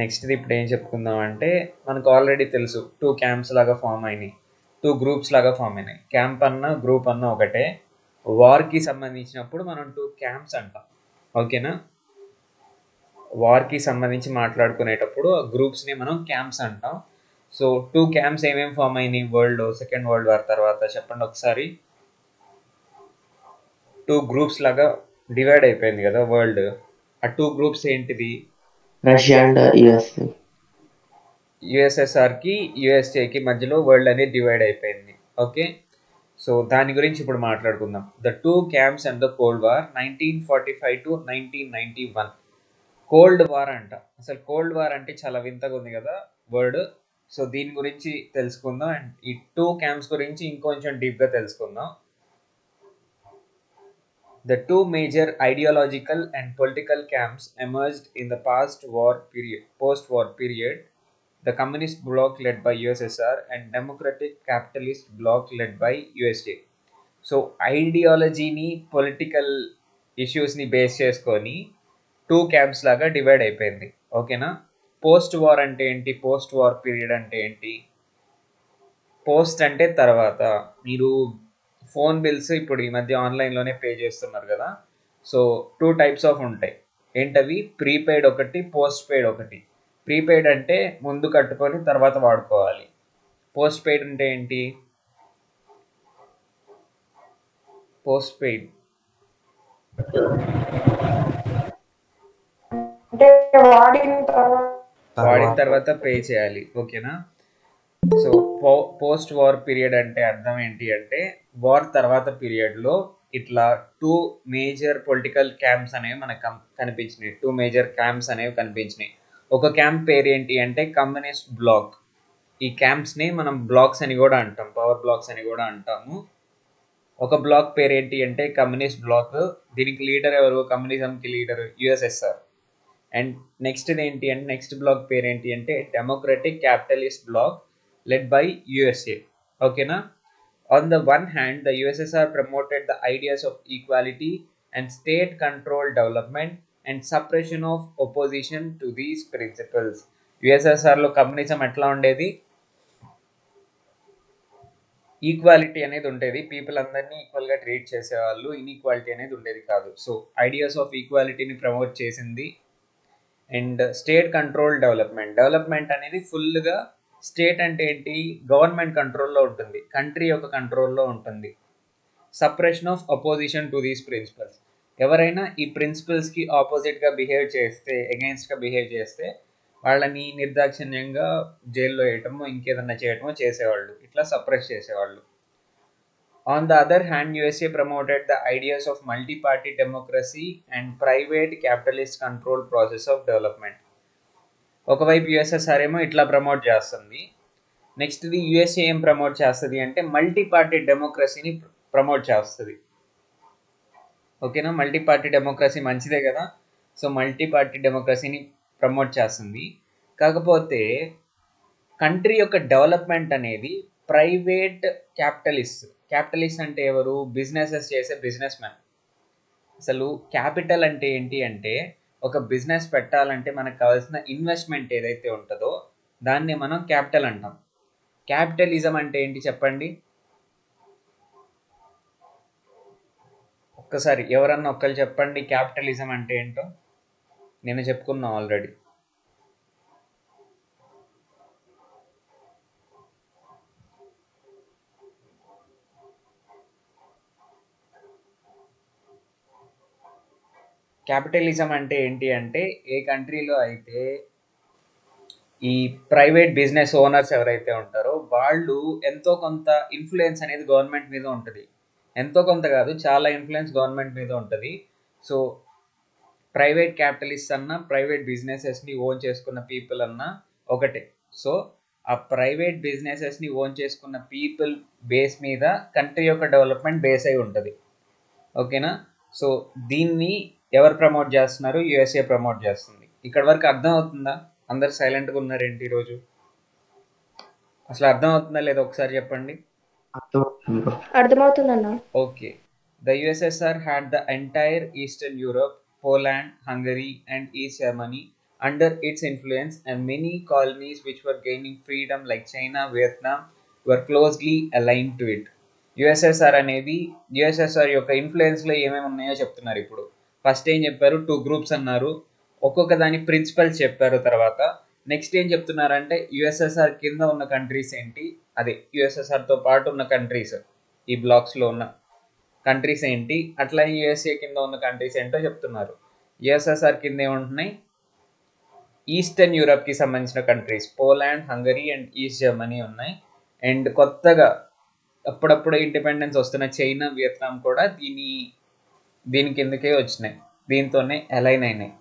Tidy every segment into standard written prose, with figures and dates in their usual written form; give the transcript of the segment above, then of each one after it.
నెక్స్ట్ది ఇప్పుడు ఏం చెప్పుకుందాం అంటే మనకు ఆల్రెడీ తెలుసు 2 క్యాంప్స్ లాగా ఫామ్ అయినాయి, 2 గ్రూప్స్ లాగా ఫామ్ అయినాయి. క్యాంప్ అన్న గ్రూప్ అన్న ఒకటే. వార్కి సంబంధించినప్పుడు మనం 2 క్యాంప్స్ అంటాం. ఓకేనా? వార్కి సంబంధించి మాట్లాడుకునేటప్పుడు గ్రూప్స్ని మనం క్యాంప్స్ అంటాం. సో 2 క్యాంప్స్ ఏమేమి ఫామ్ అయినాయి సెకండ్ వరల్డ్ వార్ తర్వాత చెప్పండి ఒకసారి. 2 గ్రూప్స్ లాగా డివైడ్ అయిపోయింది కదా వరల్డ్. ఆ 2 గ్రూప్స్ ఏంటిది? Russia and USA. యుఎస్ఎస్ఆర్కి యుఎస్ఏకి మధ్యలో వరల్డ్ అనేది డివైడ్ అయిపోయింది. ఓకే, సో దాని గురించి ఇప్పుడు మాట్లాడుకుందాం. The 2 camps and the cold war 1945 to 1991. Cold war అంట. అసలు కోల్డ్ వార్ అంటే చాలా వింతగా ఉంది కదా వర్డ్. సో దీని గురించి తెలుసుకుందాం అండ్ ఈ 2 క్యాంప్స్ గురించి ఇంకొంచెం డీప్గా తెలుసుకుందాం. The 2 major ideological and political camps emerged in the post-war period, the communist bloc led by USSR and democratic capitalist bloc led by USA. So ఐడియాలజీని పొలిటికల్ ఇష్యూస్ని బేస్ చేసుకొని 2 క్యాంప్స్ లాగా డివైడ్ అయిపోయింది. ఓకేనా? పోస్ట్ వార్ అంటే ఏంటి? Post war period అంటే ఏంటి? పోస్ట్ అంటే తర్వాత. మీరు ఫోన్ బిల్స్ ఇప్పుడు ఈ మధ్య ఆన్లైన్లోనే పే చేస్తున్నారు కదా. సో 2 టైప్స్ ఆఫ్ ఉంటాయి. ఏంటవి? ప్రీపెయిడ్ ఒకటి, పోస్ట్ పెయిడ్ ఒకటి. ప్రీపెయిడ్ అంటే ముందు కట్టుకొని తర్వాత వాడుకోవాలి. పోస్ట్ పెయిడ్ అంటే ఏంటి? పోస్ట్ పెయిడ్ అంటే వాడిన తర్వాత పే చేయాలి. ఓకేనా? సో పోస్ట్ వార్ పీరియడ్ అంటే అర్థం ఏంటి అంటే వార్ తర్వాత పీరియడ్లో ఇట్లా 2 మేజర్ పొలిటికల్ క్యాంప్స్ అనేవి మనకు కనిపించినాయి. 2 మేజర్ క్యాంప్స్ అనేవి కనిపించినాయి. ఒక క్యాంప్ పేరు ఏంటి అంటే కమ్యూనిస్ట్ బ్లాక్. ఈ క్యాంప్స్ని మనం బ్లాక్స్ అని కూడా అంటాం, పవర్ బ్లాక్స్ అని కూడా అంటాము. ఒక బ్లాక్ పేరు ఏంటి అంటే కమ్యూనిస్ట్ బ్లాక్. దీనికి లీడర్ ఎవరు? కమ్యూనిజంకి లీడర్ యుఎస్ఎస్ఆర్. అండ్ నెక్స్ట్ ఏంటి అంటే నెక్స్ట్ బ్లాక్ పేరు ఏంటి అంటే democratic capitalist block led by USA. Okay na? On the one hand, the USSR promoted the ideas of equality and state controlled development and suppression of opposition to these principles. USSR లో communism ఎట్లా ఉండేది? Equality అనేది ఉండేది. People అందరినీ ఈక్వల్గా treat చేసేవాళ్ళు. Inequality అనేది ఉండేది కాదు. సో ఐడియాస్ ఆఫ్ ఈక్వాలిటీని ప్రమోట్ చేసింది. అండ్ స్టేట్ కంట్రోల్ డెవలప్మెంట్ అనేది ఫుల్గా స్టేట్ అంటే ఏంటి? గవర్నమెంట్ కంట్రోల్లో ఉంటుంది, కంట్రీ యొక్క కంట్రోల్లో ఉంటుంది. Suppression of opposition to these principles. ఎవరైనా ఈ ప్రిన్సిపల్స్కి ఆపోజిట్గా బిహేవ్ చేస్తే, అగెయిన్స్ట్గా బిహేవ్ చేస్తే వాళ్ళని నిర్దాక్షిణ్యంగా జైల్లో వేయటమో ఇంకేదన్నా చేయటమో చేసేవాళ్ళు. ఇట్లా సప్రెస్ చేసేవాళ్ళు. On the other hand USA promoted the ideas of multiparty democracy and private capitalist control process of development. ఒకవైపు యుఎస్ఎస్ఆర్ ఏమో ఇట్లా ప్రమోట్ చేస్తుంది. నెక్స్ట్ది యుఎస్ఏ ఏం ప్రమోట్ చేస్తుంది అంటే మల్టీ పార్టీ డెమోక్రసీని ప్రమోట్ చేస్తుంది. ఓకేనా? మల్టీ పార్టీ డెమోక్రసీ మంచిదే కదా. సో మల్టీ పార్టీ డెమోక్రసీని ప్రమోట్ చేస్తుంది. కాకపోతే కంట్రీ యొక్క డెవలప్మెంట్ అనేది ప్రైవేట్ క్యాపిటలిస్ట్ అంటే ఎవరు? బిజినెసెస్ చేసే బిజినెస్ మ్యాన్. అసలు క్యాపిటల్ అంటే ఏంటి అంటే ఒక బిజినెస్ పెట్టాలంటే మనకు కావాల్సిన ఇన్వెస్ట్మెంట్ ఏదైతే ఉంటుందో దాన్ని మనం క్యాపిటల్ అంటాం. క్యాపిటలిజం అంటే ఏంటి చెప్పండి ఒక్కసారి. ఎవరన్నా ఒక్కరు చెప్పండి క్యాపిటలిజం అంటే ఏంటో. నేను చెప్పుకున్నా ఆల్రెడీ. క్యాపిటలిజం అంటే ఏంటి అంటే ఏ కంట్రీలో అయితే ఈ ప్రైవేట్ బిజినెస్ ఓనర్స్ ఎవరైతే ఉంటారో వాళ్ళు ఎంతో కొంత ఇన్ఫ్లుయెన్స్ అనేది గవర్నమెంట్ మీద ఉంటుంది. ఎంతో కొంత కాదు, చాలా ఇన్ఫ్లుయెన్స్ గవర్నమెంట్ మీద ఉంటుంది. సో ప్రైవేట్ క్యాపిటలిస్ట్ అన్నా ప్రైవేట్ బిజినెసెస్ని ఓన్ చేసుకున్న పీపుల్ అన్నా ఒకటే. సో ఆ ప్రైవేట్ బిజినెసెస్ని ఓన్ చేసుకున్న పీపుల్ బేస్ మీద కంట్రీ యొక్క డెవలప్మెంట్ బేస్ అయి ఉంటుంది. ఓకేనా? సో దీన్ని ఎవరు ప్రమోట్ చేస్తున్నారు? యుఎస్ఏ ప్రమోట్ చేస్తుంది. ఇక్కడ వరకు అర్థం అవుతుందా? అందరు సైలెంట్గా ఉన్నారేంటి ఈరోజు? అసలు అర్థం అవుతుందా లేదా ఒకసారి చెప్పండి. అర్థమవుతుందన్న. Okay. The USSR had the entire eastern Europe, Poland, Hungary and east Germany under its influence, and many colonies which were gaining freedom like China, Vietnam were closely aligned to it. USSR అనేది USSR యొక్క ఇన్ఫ్లుయెన్స్లో ఏమేమి ఉన్నాయో చెప్తున్నారు. ఇప్పుడు first ఏం చెప్పారు, 2 groups అన్నారు, ఒక్కొక్క దాని ప్రిన్సిపల్స్ చెప్పారు. తర్వాత నెక్స్ట్ ఏం చెప్తున్నారంటే యుఎస్ఎస్ఆర్ కింద ఉన్న కంట్రీస్ ఏంటి, అదే యుఎస్ఎస్ఆర్తో పాటు ఉన్న కంట్రీస్, ఈ బ్లాక్స్లో ఉన్న కంట్రీస్ ఏంటి, అట్లానే యుఎస్ఏ కింద ఉన్న కంట్రీస్ ఏంటో చెప్తున్నారు. యుఎస్ఎస్ఆర్ కింద ఏముంటున్నాయి, ఈస్టర్న్ యూరప్కి సంబంధించిన countries Poland, Hungary and east Germany ఉన్నాయి. అండ్ కొత్తగా అప్పుడప్పుడు ఇండిపెండెన్స్ వస్తున్న చైనా, వియత్నాం కూడా దీని కిందకే వచ్చినాయి, దీంతోనే అలైన్ అయినాయి.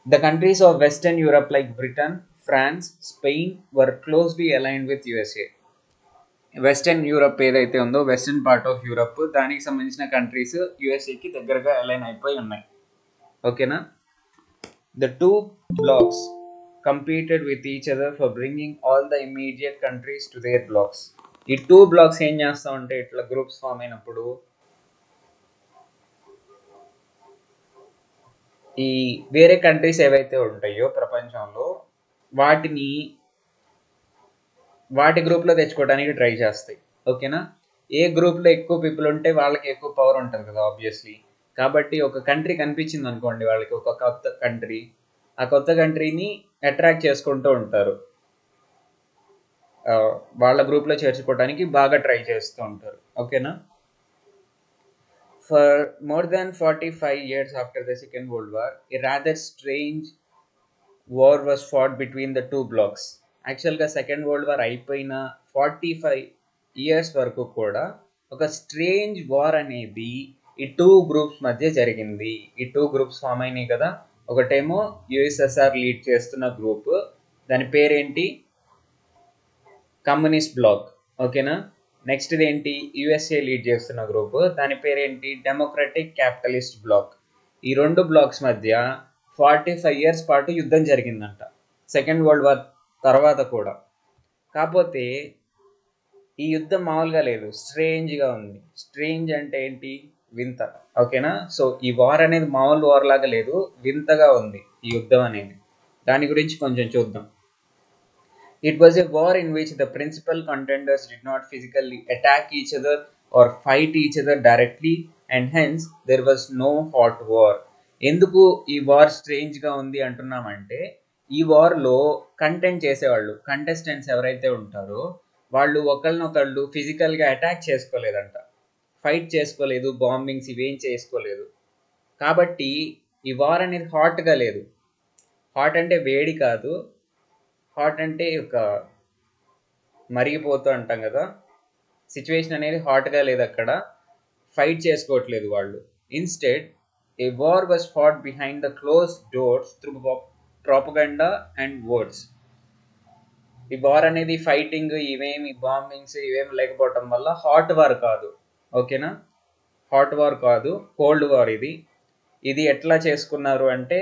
The countries of western Europe like Britain, France, Spain were closely aligned with USA. Western Europe ఏదైతే ఉందో, వెస్టర్న్ పార్ట్ ఆఫ్ యూరప్, దానికి సంబంధించిన కంట్రీస్ యుఎస్ఏకి దగ్గరగా అలైన్ అయిపోయి ఉన్నాయి. ఓకేనా. The two blocks competed with each other for bringing all the immediate countries to their blocks. ఈ 2 blocks ఏం చేస్తా ఉంటే ఇట్లా గ్రూప్స్ ఫామ్ అయినప్పుడు ఈ వేరే కంట్రీస్ ఏవైతే ఉంటాయో ప్రపంచంలో వాటి గ్రూప్లో తెచ్చుకోవడానికి ట్రై చేస్తాయి. ఓకేనా. ఏ గ్రూప్లో ఎక్కువ పీపుల్ ఉంటే వాళ్ళకి ఎక్కువ పవర్ ఉంటుంది కదా ఆబ్వియస్లీ. కాబట్టి ఒక కంట్రీ కనిపించింది అనుకోండి వాళ్ళకి, ఒక కొత్త కంట్రీ, ఆ కొత్త కంట్రీని అట్రాక్ట్ చేసుకుంటూ ఉంటారు, వాళ్ళ గ్రూప్లో చేర్చుకోవడానికి బాగా ట్రై చేస్తూ ఉంటారు. ఓకేనా. For more than 45 years after the Second World War, a rather strange war was fought between the 2 blocks. యాక్చువల్గా సెకండ్ వరల్డ్ వార్ అయిపోయిన 45 years వరకు కూడా ఒక స్ట్రేంజ్ వార్ అనేది ఈ 2 గ్రూప్స్ మధ్య జరిగింది. ఈ 2 గ్రూప్స్ ఫామ్ అయినాయి కదా. ఒకటేమో యుఎస్ఎస్ఆర్ లీడ్ చేస్తున్న గ్రూప్, దాని పేరేంటి, కమ్యూనిస్ట్ బ్లాక్. ఓకేనా. నెక్స్ట్ ఏంటి, యుఎస్ఏ లీడ్ చేస్తున్న గ్రూప్, దాని పేరేంటి, డెమోక్రటిక్ క్యాపిటలిస్ట్ బ్లాక్. ఈ 2 బ్లాక్స్ మధ్య 45 years పాటు యుద్ధం జరిగిందంట, సెకండ్ వరల్డ్ వార్ తర్వాత కూడా. కాకపోతే ఈ యుద్ధం మామూలుగా లేదు, స్ట్రేంజ్గా ఉంది. స్ట్రేంజ్ అంటే ఏంటి, వింత. ఓకేనా. సో ఈ వార్ అనేది మామూలు వార్ లాగా లేదు, వింతగా ఉంది ఈ యుద్ధం అనేది. దాని గురించి కొంచెం చూద్దాం. It was a war in which the principal contenders did not physically attack each other or fight each other directly, and hence there was no hot war. ఎందుకు ఈ వార్ స్ట్రేంజ్గా ఉంది అంటున్నామంటే, ఈ వార్లో కంటెస్టెంట్స్ ఎవరైతే ఉంటారో వాళ్ళు ఒకళ్ళనొకళ్ళు ఫిజికల్గా అటాక్ చేసుకోలేదంట, ఫైట్ చేసుకోలేదు, బాంబింగ్స్ ఇవేం చేసుకోలేదు. కాబట్టి ఈ వార్ అనేది హాట్గా లేదు. హాట్ అంటే వేడి కాదు, హాట్ అంటే ఒక మరిగిపోతూ అంటాం కదా, సిచ్యువేషన్ అనేది హాట్గా లేదు, అక్కడ ఫైట్ చేసుకోవట్లేదు వాళ్ళు. Instead a war was fought behind the closed doors through propaganda and words. ఈ వార్ అనేది ఫైటింగ్ ఇవేమి బాంబింగ్స్ ఇవేమి లేకపోవటం వల్ల హాట్ వార్ కాదు. ఓకేనా. హాట్ వార్ కాదు, కోల్డ్ వార్ ఇది. ఇది ఎట్లా చేసుకున్నారు అంటే,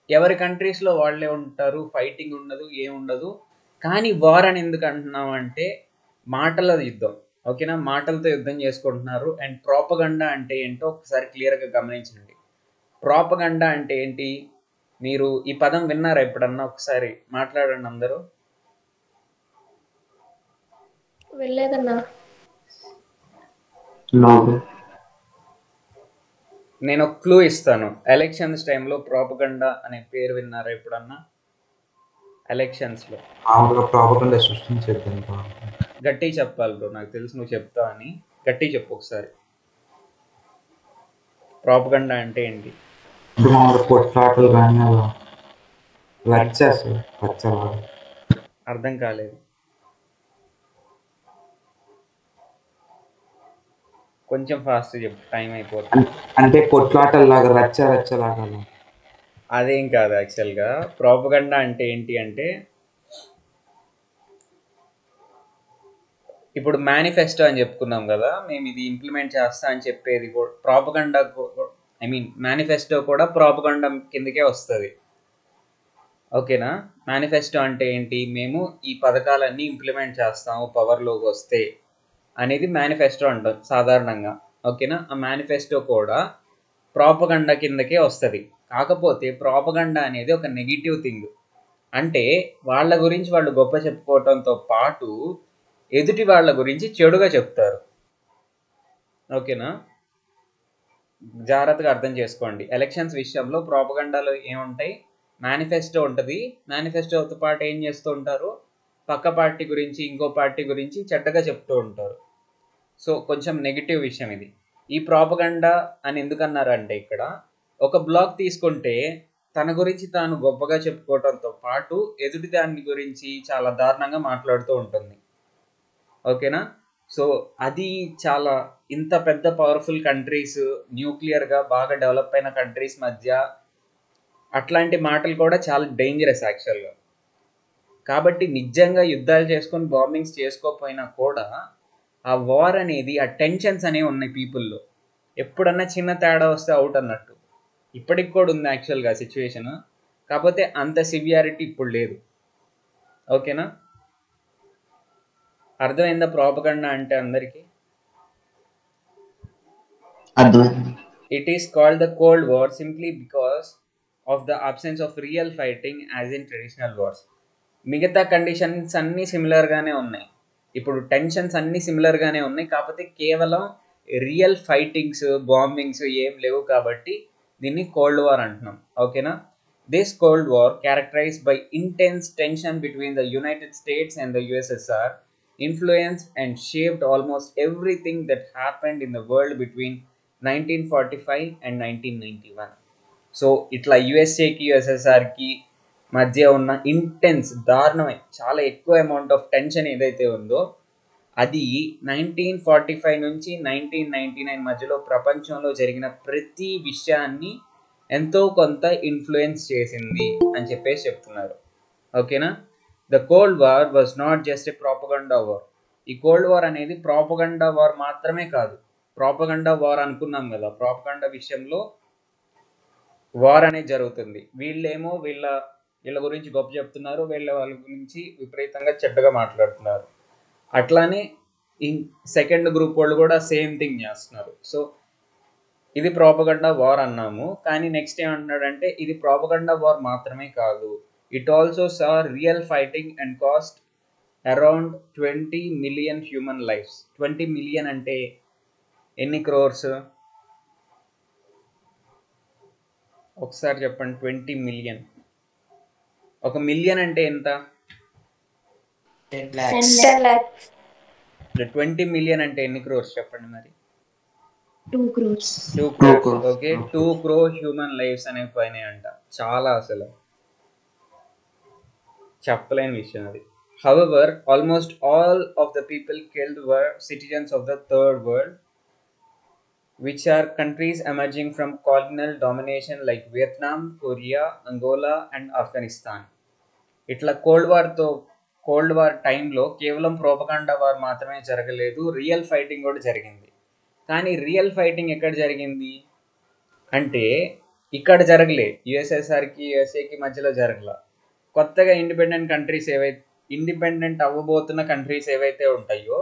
ఎవరి కంట్రీస్లో వాళ్ళే ఉంటారు, ఫైటింగ్ ఉండదు, ఏముండదు. కానీ వార్ అని ఎందుకు అంటున్నాం అంటే, మాటల యుద్ధం. ఓకేనా. మాటలతో యుద్ధం చేసుకుంటున్నారు. అండ్ ప్రాపగండా అంటే ఏంటో ఒకసారి క్లియర్గా గమనించండి. ప్రాపగండా అంటే ఏంటి, మీరు ఈ పదం విన్నారా ఎప్పుడన్నా, ఒకసారి మాట్లాడండి అందరూ. వెళ్ళలేదన్నా. నేను ఒక క్లూ ఇస్తాను. ఎలక్షన్స్ టైంలో ప్రాపగండా అనే పేరు విన్నారా ఎప్పుడన్నా? ఎలక్షన్స్లో ప్రాపగండా సృష్టించేది. గట్టి చెప్పాలి బ్రో, నాకు తెలుసు నువ్వు చెప్తావు అని. గట్టి చెప్పు ఒకసారి. ప్రాపగండా అంటే ఏంటి? కొట్లాటలు కానీ అర్థం కాలేదు, కొంచెం ఫాస్ట్ చెప్పు, టైం అయిపోతుంది. అంటే కొట్లాటలాగా రచ్చలాగా అదేం కాదు. యాక్చువల్గా ప్రాపగండా అంటే ఏంటి అంటే, ఇప్పుడు మేనిఫెస్టో అని చెప్పుకున్నాం కదా, మేము ఇది ఇంప్లిమెంట్ చేస్తా అని చెప్పేది ప్రాపగండా. మేనిఫెస్టో కూడా ప్రాపగండా కిందకే వస్తుంది. ఓకేనా. మేనిఫెస్టో అంటే ఏంటి, మేము ఈ పథకాలన్నీ ఇంప్లిమెంట్ చేస్తాము పవర్లోకి వస్తే అనేది మేనిఫెస్టో అంటాం సాధారణంగా. ఓకేనా. ఆ మేనిఫెస్టో కూడా ప్రాపగండా కిందకే వస్తుంది. కాకపోతే ప్రాపగండా అనేది ఒక నెగిటివ్ థింగ్. అంటే వాళ్ళ గురించి వాళ్ళు గొప్ప చెప్పుకోవటంతో పాటు ఎదుటి వాళ్ళ గురించి చెడుగా చెప్తారు. ఓకేనా, జాగ్రత్తగా అర్థం చేసుకోండి. ఎలక్షన్స్ విషయంలో ప్రాపగండాలో ఏముంటాయి, మేనిఫెస్టో ఉంటుంది. మేనిఫెస్టోతో పాటు ఏం చేస్తూ ఉంటారు, పక్క పార్టీ గురించి ఇంకో పార్టీ గురించి చెడ్డగా చెప్తూ ఉంటారు. సో కొంచెం నెగిటివ్ విషయం ఇది. ఈ ప్రాపగండా అని ఎందుకన్నారంటే, ఇక్కడ ఒక బ్లాగ్ తీసుకుంటే తన గురించి తాను గొప్పగా చెప్పుకోవడంతో పాటు ఎదుటి దాని గురించి చాలా దారుణంగా మాట్లాడుతూ ఉంటుంది. ఓకేనా, సో అది చాలా ఇంత పెద్ద పవర్ఫుల్ కంట్రీస్, న్యూక్లియర్గా బాగా డెవలప్ అయిన కంట్రీస్ మధ్య అట్లాంటి మాటలు కూడా చాలా డేంజరస్ యాక్చువల్గా. కాబట్టి నిజంగా యుద్ధాలు చేసుకొని బాంబింగ్స్ చేసుకోకపోయినా కూడా ఆ వార్ అనేది, ఆ టెన్షన్స్ అనేవి ఉన్నాయి పీపుల్లో. ఎప్పుడన్నా చిన్న తేడా వస్తే అవుట్ అన్నట్టు ఇప్పటికి కూడా ఉంది యాక్చువల్గా సిచ్యువేషన్. కాకపోతే అంత సివియారిటీ ఇప్పుడు లేదు. ఓకేనా, అర్థమైందా ప్రాపగండా అంటే అందరికీ? అర్థమైంది. It is called the Cold War simply because of the absence of real fighting as in traditional wars. మిగతా కండిషన్స్ అన్నీ సిమిలర్గానే ఉన్నాయి, ఇప్పుడు టెన్షన్స్ అన్నీ సిమిలర్గానే ఉన్నాయి, కాకపోతే కేవలం రియల్ ఫైటింగ్స్, బాంబింగ్స్ ఏం లేవు కాబట్టి దీన్ని కోల్డ్ వార్ అంటున్నాం. ఓకేనా, this cold war characterised by intense tension between the United states and the USSR influenced and shaped almost everything that happened in the world between 1945 and 1991. So ఇట్లా యుఎస్ఏకి యుఎస్ఎస్ఆర్కి మధ్య ఉన్న intense, దారుణమైన, చాలా ఎక్కువ అమౌంట్ ఆఫ్ టెన్షన్ ఏదైతే ఉందో అది 1945 నుంచి 1999 మధ్యలో ప్రపంచంలో జరిగిన ప్రతి విషయాన్ని ఎంతో కొంత ఇన్ఫ్లుయెన్స్ చేసింది అని చెప్పేసి చెప్తున్నారు. ఓకేనా, the cold war was not just a propaganda war. ఈ కోల్డ్ వార్ అనేది ప్రాపగండా వార్ మాత్రమే కాదు. ప్రాపగండా వార్ అనుకున్నాం కదా, ప్రాపగండా విషయంలో వార్ అనేది జరుగుతుంది. వీళ్ళేమో వీళ్ళ గురించి గొప్ప చెప్తున్నారు, వాళ్ళ గురించి విపరీతంగా చెడ్డగా మాట్లాడుతున్నారు. అట్లానే సెకండ్ గ్రూప్ వాళ్ళు కూడా సేమ్ థింగ్ చేస్తున్నారు. సో ఇది ప్రాపగండా వార్ అన్నాము. కానీ నెక్స్ట్ ఏమంటున్నాడంటే, ఇది ప్రాపగండా వార్ మాత్రమే కాదు, it also saw real fighting and cost around 20 million human lives. 20 million అంటే ఎన్ని క్రోర్స్ ఒకసారి చెప్పండి. 20 million, ఒక మిలియన్ అంటే ఎంత? 10 lakhs. 10 lakhs. 20 million అంటే ఎన్ని క్రోర్స్ చెప్పండి మరి? 2 crores. 2 Two crores. crores. Okay, 2 crore human lives అనేవి పోయినాయి అంట. చాలా అసలు చెప్పలేని విషయం అది. However, almost all of the people killed were citizens of the third world, which are countries emerging from colonial domination like Vietnam, Korea, Angola and Afghanistan. ఇట్లా cold war టైంలో కేవలం ప్రోపగండా వార్ మాత్రమే జరగలేదు, రియల్ ఫైటింగ్ కూడా జరిగింది. కానీ real fighting ఎక్కడ జరిగింది అంటే ఇక్కడ జరగలే. యుఎస్ఎస్ఆర్కి యుఎస్ఏకి మధ్యలో జరగల. కొత్తగా ఇండిపెండెంట్ అవ్వబోతున్న కంట్రీస్ ఏవైతే ఉంటాయో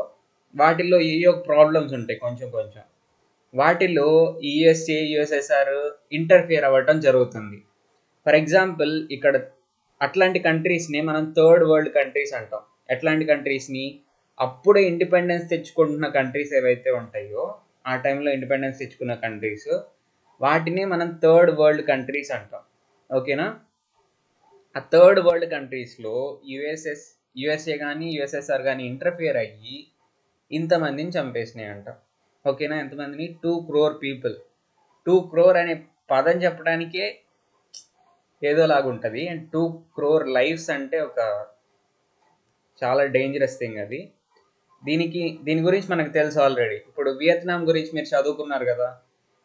వాటిల్లో ఏయో ప్రాబ్లమ్స్ ఉంటాయి కొంచెం. వాటిలో యుఎస్ఏ, యుఎస్ఎస్ఆర్ ఇంటర్ఫియర్ అవ్వటం జరుగుతుంది. ఫర్ ఎగ్జాంపుల్, ఇక్కడ అట్లాంటి కంట్రీస్ని మనం థర్డ్ వరల్డ్ కంట్రీస్ అంటాం. ఎట్లాంటి కంట్రీస్ని? అప్పుడే ఇండిపెండెన్స్ తెచ్చుకుంటున్న కంట్రీస్ ఏవైతే ఉంటాయో, ఆ టైంలో ఇండిపెండెన్స్ తెచ్చుకున్న కంట్రీస్, వాటిని మనం థర్డ్ వరల్డ్ కంట్రీస్ అంటాం. ఓకేనా, ఆ థర్డ్ వరల్డ్ కంట్రీస్లో యుఎస్ఏ కానీ యుఎస్ఎస్ఆర్ కానీ ఇంటర్ఫియర్ అయ్యి ఇంతమందిని చంపేసినాయి అంట. ఓకేనా, ఎంతమందిని? 2 crore పీపుల్. 2 crore అనే పదం చెప్పడానికే ఏదోలాగుంటుంది, అండ్ 2 crore లైఫ్స్ అంటే ఒక చాలా డేంజరస్ థింగ్ అది. దీని గురించి మనకు తెలుసు ఆల్రెడీ. ఇప్పుడు వియత్నాం గురించి మీరు చదువుకున్నారు కదా.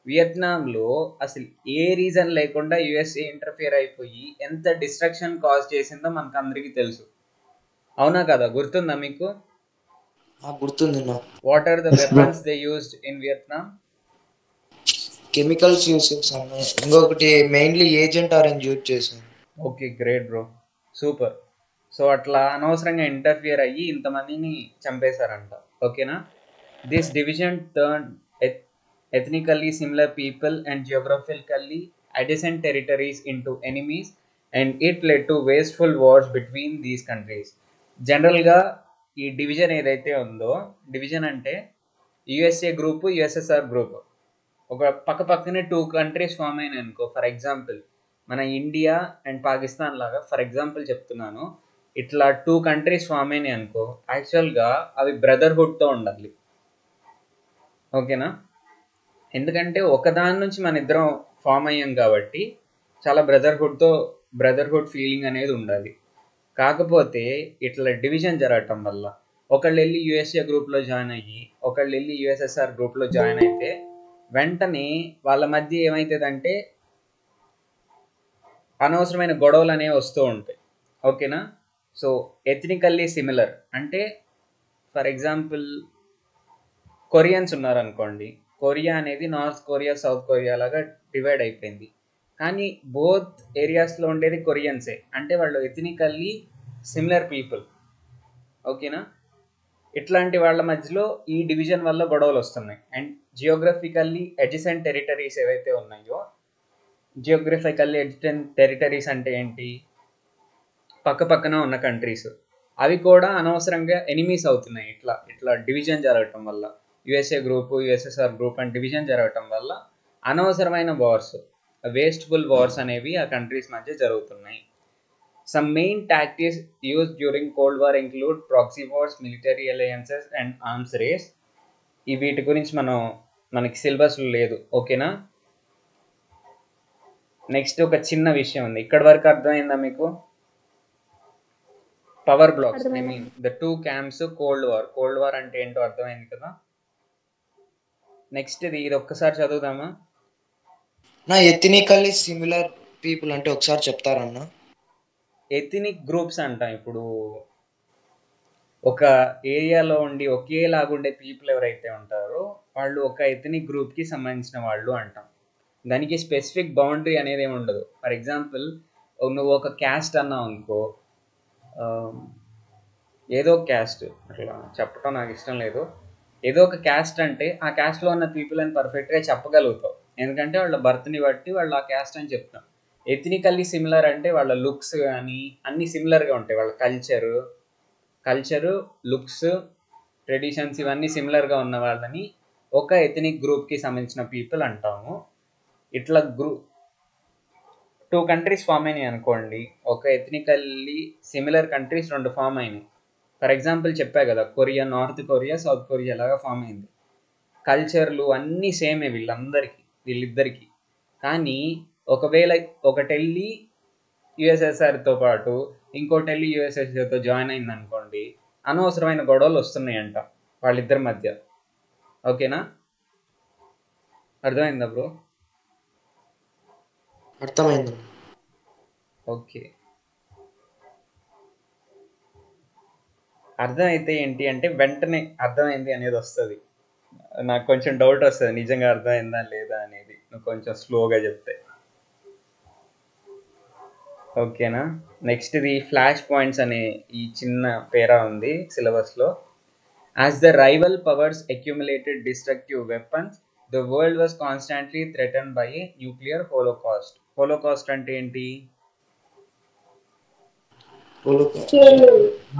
వియత్నాంలో అసలు ఏ రీజన్ లేకుండా యుఎస్ఏ ఇంటర్ఫియర్ అయిపోయి ఎంత డిస్ట్రక్షన్ కాజ్ చేసిందో మనకు అందరికీ తెలుసు. అవునా కదా? గుర్తుందా మీకు? గుర్తుంది. What are the weapons they used in Vietnam? Chemicals use చేశాను, ఇంకొకటి మెయిన్లీ ఏజెంట్ ఆరెంజ్ యూజ్ చేశాను. Okay, great bro, super. So అట్లా అనవసరంగా ఇంటర్ఫియర్ అయ్యి ఇంతమందిని చంపేశారంట. ఓకేనా, this division turn ethnically similar people and geographically adjacent territories into enemies, and it led to wasteful wars between these countries. జనరల్గా ఈ division ఏదైతే ఉందో, డివిజన్ అంటే యుఎస్ఏ గ్రూపు యుఎస్ఎస్ఆర్ గ్రూప్, ఒక పక్క పక్కనే 2 కంట్రీస్ ఫామ్ అయినాయి అనుకో. ఫర్ ఎగ్జాంపుల్ మన ఇండియా అండ్ పాకిస్తాన్ లాగా, ఫర్ ఎగ్జాంపుల్ చెప్తున్నాను, ఇట్లా 2 కంట్రీస్ ఫామ్ అయినాయి అనుకో, యాక్చువల్గా అవి బ్రదర్హుడ్తో ఉండాలి. ఓకేనా? ఎందుకంటే ఒకదాని నుంచి మన ఇద్దరం ఫామ్ అయ్యాం కాబట్టి చాలా బ్రదర్హుడ్ ఫీలింగ్ అనేది ఉండాలి. కాకపోతే ఇట్లా డివిజన్ జరగటం వల్ల ఒకళ్ళు వెళ్ళి యుఎస్ఏ గ్రూప్లో జాయిన్ అయ్యి ఒకళ్ళు వెళ్ళి యుఎస్ఎస్ఆర్ గ్రూప్లో జాయిన్ అయితే వెంటనే వాళ్ళ మధ్య ఏమవుతుందంటే అనవసరమైన గొడవలు అనేవి వస్తూ ఉంటాయి. ఓకేనా? సో ఎథనికల్లీ సిమిలర్ అంటే ఫర్ ఎగ్జాంపుల్ కొరియన్స్ ఉన్నారనుకోండి, కొరియా అనేది నార్త్ కొరియా సౌత్ కొరియా లాగా డివైడ్ అయిపోయింది. కానీ బోత్ ఏరియాస్లో ఉండేది కొరియన్సే, అంటే వాళ్ళు ఎథనికల్లీ సిమిలర్ పీపుల్. ఓకేనా? ఇట్లాంటి వాళ్ళ మధ్యలో ఈ డివిజన్ వల్ల గొడవలు వస్తున్నాయి. అండ్ జియోగ్రఫికల్లీ అడ్జసెంట్ టెరిటరీస్ ఏవైతే ఉన్నాయో, జియోగ్రఫికల్లీ అడ్జసెంట్ టెరిటరీస్ అంటే ఏంటి? పక్క పక్కన ఉన్న కంట్రీస్, అవి కూడా అనవసరంగా ఎనిమీస్ అవుతున్నాయి. ఇట్లా డివిజన్ జరగటం వల్ల, యుఎస్ఏ గ్రూపు యుఎస్ఎస్ఆర్ గ్రూప్ అని డివిజన్ జరగటం వల్ల అనవసరమైన వార్స్, వేస్ట్ఫుల్ వార్స్ అనేవి ఆ కంట్రీస్ మధ్య జరుగుతున్నాయి. Some main tactics used during Cold War include proxy wars, military alliances and arms race. ఈ వీటి గురించి మనకి సిలబస్లో లేదు. ఓకేనా? నెక్స్ట్ ఒక చిన్న విషయం ఉంది, ఇక్కడ వరకు అర్థమైందా మీకు? Power blocks, I mean the 2 camps, cold war అంటే ఏంటో అర్థమైంది కదా. నెక్స్ట్ ఇది ఒక్కసారి చదువుదామా? నా ఎథనికల్లీ సిమిలర్ పీపుల్ అంటే ఒకసారి చెప్తారన్నా? ఎథనిక్ గ్రూప్స్ అంటాం. ఇప్పుడు ఒక ఏరియాలో ఉండి ఒకేలాగుండే పీపుల్ ఎవరైతే ఉంటారో వాళ్ళు ఒక ఎథనిక్ గ్రూప్కి సంబంధించిన వాళ్ళు అంటాం. దానికి స్పెసిఫిక్ బౌండరీ అనేది ఏమి ఉండదు. ఫర్ ఎగ్జాంపుల్ నువ్వు ఒక క్యాస్ట్ అన్నావు అనుకో, ఏదో క్యాస్ట్, అట్లా చెప్పడం నాకు ఇష్టం లేదు, ఏదో ఒక క్యాస్ట్ అంటే ఆ క్యాస్ట్లో ఉన్న పీపుల్ అని పర్ఫెక్ట్గా చెప్పగలుగుతావు, ఎందుకంటే వాళ్ళ బర్త్ని బట్టి వాళ్ళు ఆ క్యాస్ట్ అని చెప్తాం. ఎథనికల్లీ సిమిలర్ అంటే వాళ్ళ లుక్స్ కానీ అన్నీ సిమిలర్గా ఉంటాయి, వాళ్ళ కల్చరు లుక్స్ ట్రెడిషన్స్ ఇవన్నీ సిమిలర్గా ఉన్న వాళ్ళని ఒక ఎథనిక్ గ్రూప్కి సంబంధించిన పీపుల్ అంటాము. ఇట్లా 2 కంట్రీస్ ఫామ్ అయినాయి అనుకోండి, ఒక ఎథనికల్లీ సిమిలర్ కంట్రీస్ 2 ఫామ్ అయినాయి. ఫర్ ఎగ్జాంపుల్ చెప్పా కదా, Korea north Korea south Korea లాగా ఫామ్ అయింది. కల్చర్లు అన్నీ సేమే వీళ్ళిద్దరికి. కానీ ఒకవేళ ఒకటెళ్ళి యుఎస్ఎస్ఆర్తో పాటు ఇంకోటెళ్ళి యుఎస్ఎస్ఆర్తో జాయిన్ అయింది అనుకోండి, అనవసరమైన గొడవలు వస్తున్నాయంట వాళ్ళిద్దరి మధ్య. ఓకేనా? అర్థమైందా బ్రో? అర్థమైంది. ఓకే. అర్థమైతే ఏంటి అంటే వెంటనే అర్థమైంది అనేది వస్తుంది. నాకు కొంచెం డౌట్ వస్తుంది నిజంగా అర్థమైందా లేదా అనేది, నువ్వు కొంచెం స్లోగా చెప్తే. ఓకేనా? నెక్స్ట్ ఇది ఫ్లాష్ పాయింట్స్ అనే ఈ చిన్న పేరా ఉంది సిలబస్లో. As the rival powers accumulated destructive weapons, the world was constantly threatened by A nuclear Holocaust. Holocaust అంటే ఏంటి?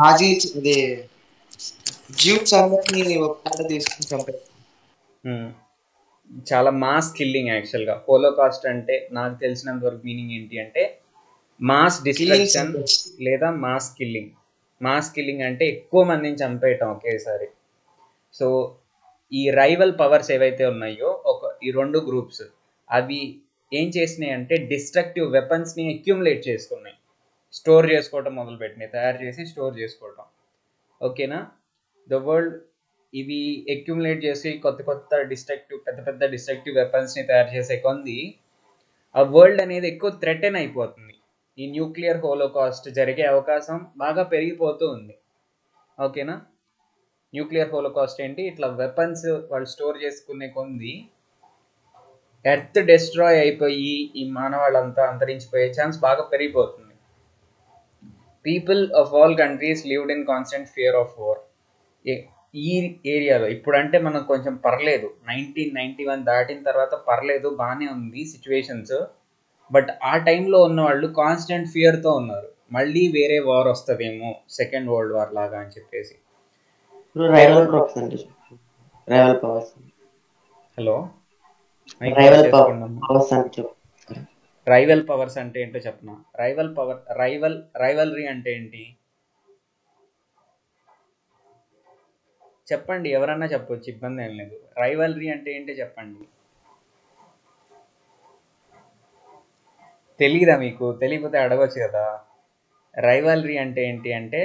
నాజీ ఇది జ్యూస్ అందరినీ ఒక తీసుకుని చంపారు. చాలా మాస్ కిల్లింగ్. యాక్చువల్గా హోలోకాస్ట్ అంటే నాకు తెలిసినంత వరకు మీనింగ్ ఏంటి అంటే మాస్ డిస్ట్రక్షన్ లేదా మాస్ కిల్లింగ్. మాస్ కిల్లింగ్ అంటే ఎక్కువ మందిని చంపేయటం ఒకేసారి. సో ఈ రైవల్ పవర్స్ ఏవైతే ఉన్నాయో ఈ 2 గ్రూప్స్ అవి ఏం చేసినాయి అంటే డిస్ట్రక్టివ్ వెపన్స్ని అక్యుములేట్ చేసుకున్నాయి, స్టోర్ చేసుకోవటం మొదలుపెట్టినాయి, తయారు చేసి స్టోర్ చేసుకోవటం. ఓకేనా? ద వరల్డ్ ఇవి అక్యుములేట్ చేసి పెద్ద పెద్ద డిస్ట్రక్టివ్ వెపన్స్ని తయారు చేసే కొంది ఆ వరల్డ్ అనేది ఎక్కువ థ్రెటన్ అయిపోతుంది. ఈ న్యూక్లియర్ హోలోకాస్ట్ జరిగే అవకాశం బాగా పెరిగిపోతూ ఉంది. ఓకేనా? న్యూక్లియర్ హోలోకాస్ట్ ఏంటి? ఇట్లా వెపన్స్ వాళ్ళు స్టోర్ చేసుకునే కొంది ఎర్త్ డెస్ట్రాయ్ అయిపోయి ఈ మానవాళ్ళంతా అంతరించిపోయే ఛాన్స్ బాగా పెరిగిపోతుంది. People of all countries lived in constant fear of war. ఈ ఏరియాలో ఇప్పుడంటే మనం కొంచెం పర్లేదు, 1991 దాటిన తర్వాత పర్లేదు, బాగానే ఉంది సిచ్యువేషన్స్. బట్ ఆ టైంలో ఉన్న వాళ్ళు కాన్స్టెంట్ ఫియర్తో ఉన్నారు, మళ్ళీ వేరే వార్ వస్తుందేమో, సెకండ్ వరల్డ్ వార్ లాగా అని చెప్పేసి. ఇప్పుడు రైవల్ పవర్స్ అంటే rival powers hello, mike off rival చేసుకోండి. పవర్స్ అంటే చెప్పు. రైవల్ పవర్స్ అంటే ఏంటో చెప్పనా? రైవల్రీ అంటే ఏంటి చెప్పండి, ఎవరన్నా చెప్పొచ్చు, ఇబ్బంది ఏం లేదు. రైవల్రీ అంటే ఏంటో చెప్పండి. తెలీదా మీకు? తెలియకపోతే అడగొచ్చు కదా. రైవల్రీ అంటే ఏంటి అంటే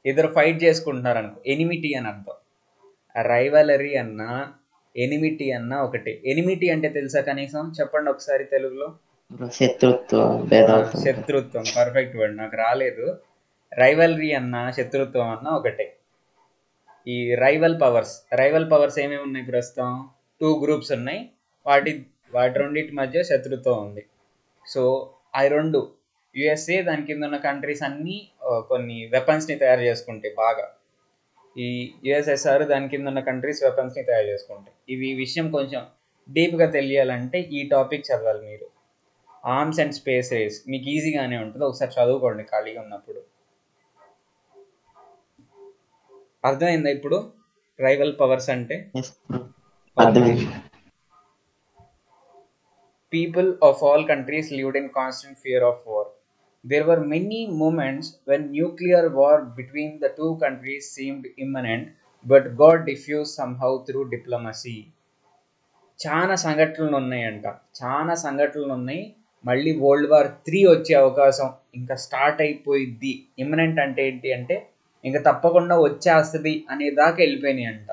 ఇద్దరు ఫైట్ చేసుకుంటున్నారు అనుకో, ఎనిమిటీ అని అర్థం. రైవలరీ అన్న ఎనిమిటీ అన్న ఒకటే. ఎనిమిటీ అంటే తెలుసా కనీసం? చెప్పండి ఒకసారి తెలుగులో. శత్రుత్వం, భేదాత్వం. శత్రుత్వం, పర్ఫెక్ట్ వర్డ్, నాకు రాలేదు. రైవల్రీ అన్న శత్రుత్వం అన్న ఒకటే. ఈ రైవల్ పవర్స్ ఏమేమి ఉన్నాయి ప్రస్తుతం? 2 గ్రూప్స్ ఉన్నాయి, వాటి రెండింటి మధ్య శత్రుత్వం ఉంది. సో ఆ రెండు యుఎస్ఏ దాని కింద ఉన్న కంట్రీస్ అన్నీ కొన్ని వెపన్స్ని తయారు చేసుకుంటాయి బాగా. ఈ యుఎస్ఎస్ఆర్ దాని కింద ఉన్న కంట్రీస్ వెపన్స్ని తయారు చేసుకుంటాయి. ఈ విషయం కొంచెం డీప్గా తెలియాలంటే ఈ టాపిక్ చదవాలి మీరు, ఆర్మ్స్ అండ్ స్పేస్ రేస్. మీకు ఈజీగానే ఉంటుంది, ఒకసారి చదువుకోండి ఖాళీగా ఉన్నప్పుడు. అర్థమైందా ఇప్పుడు రైవల్ పవర్స్ అంటే? అర్థమైంది. People of all countries lived in constant fear of war. There were many moments when nuclear war between the two countries seemed imminent, but God diffused somehow through diplomacy. చాలా సంఘటనలు ఉన్నాయి. మళ్ళీ world war 3 వచ్చే అవకాశం ఇంకా start అయిపోయిద్ది. Immanent అంటే ఏంటి అంటే ఇంకా తప్పకుండా వచ్చేస్తుంది అనే దాకా వెళ్ళిపోయినాయి అంట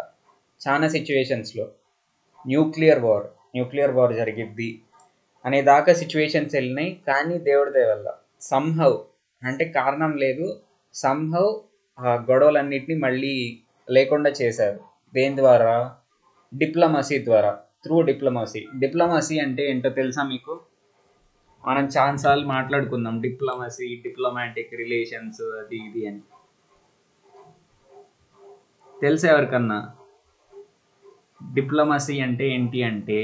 చాలా సిచ్యువేషన్స్లో. న్యూక్లియర్ వార్ జరిగిద్ది అనే దాకా సిచ్యువేషన్స్ వెళ్ళినాయి. కానీ దేవుడి దయ వల్ల సంహౌ అంటే కారణం లేదు, సంహౌ ఆ గొడవలన్నిటిని మళ్ళీ లేకుండా చేశారు. దేని ద్వారా? డిప్లొమసీ ద్వారా, త్రూ డిప్లొమసీ అంటే ఏంటో తెలుసా మీకు? మనం చాలాసార్లు మాట్లాడుకుందాం డిప్లొమసీ, డిప్లొమాటిక్ రిలేషన్స్, అది ఇది అని. తెలుసా ఎవరికన్నా? డిప్లొమసీ అంటే ఏంటి అంటే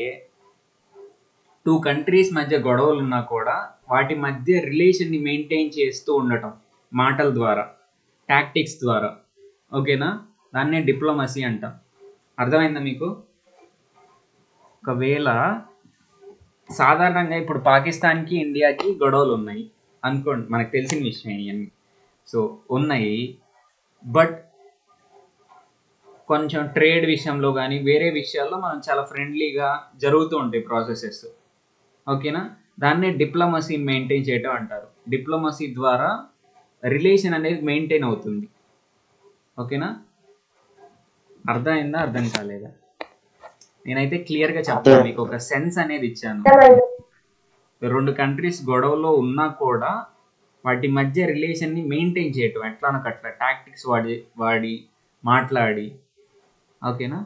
2 కంట్రీస్ మధ్య గొడవలు ఉన్నా కూడా వాటి మధ్య రిలేషన్ని మెయింటైన్ చేస్తూ ఉండటం మాటల ద్వారా, టాక్టిక్స్ ద్వారా. ఓకేనా? దాన్నే డిప్లొమసీ అంటాం. అర్థమైందా మీకు? ఒకవేళ సాధారణంగా ఇప్పుడు పాకిస్తాన్కి ఇండియాకి గొడవలు ఉన్నాయి అనుకోండి, మనకు తెలిసిన విషయం ఇవన్నీ. సో ఉన్నాయి, బట్ కొంచెం ట్రేడ్ విషయంలో కానీ వేరే విషయాల్లో మనం చాలా ఫ్రెండ్లీగా జరుగుతూ ఉంటాయి ప్రాసెసెస్. ఓకేనా? దాన్నే డిప్లొమసీ మెయింటైన్ చేయటం అంటారు. డిప్లొమసీ ద్వారా రిలేషన్ అనేది మెయింటైన్ అవుతుంది. ఓకేనా? అర్థమైందా? అర్థం కాలేదా? నేనైతే క్లియర్గా చెప్తాను, మీకు ఒక సెన్స్ అనేది ఇచ్చాను. 2 కంట్రీస్ గొడవలో ఉన్నా కూడా వాటి మధ్య రిలేషన్ని మెయింటైన్ చేయటం ఎట్లానకట్లా టాక్టిక్స్ వాడి మాట్లాడి. ఓకేనా?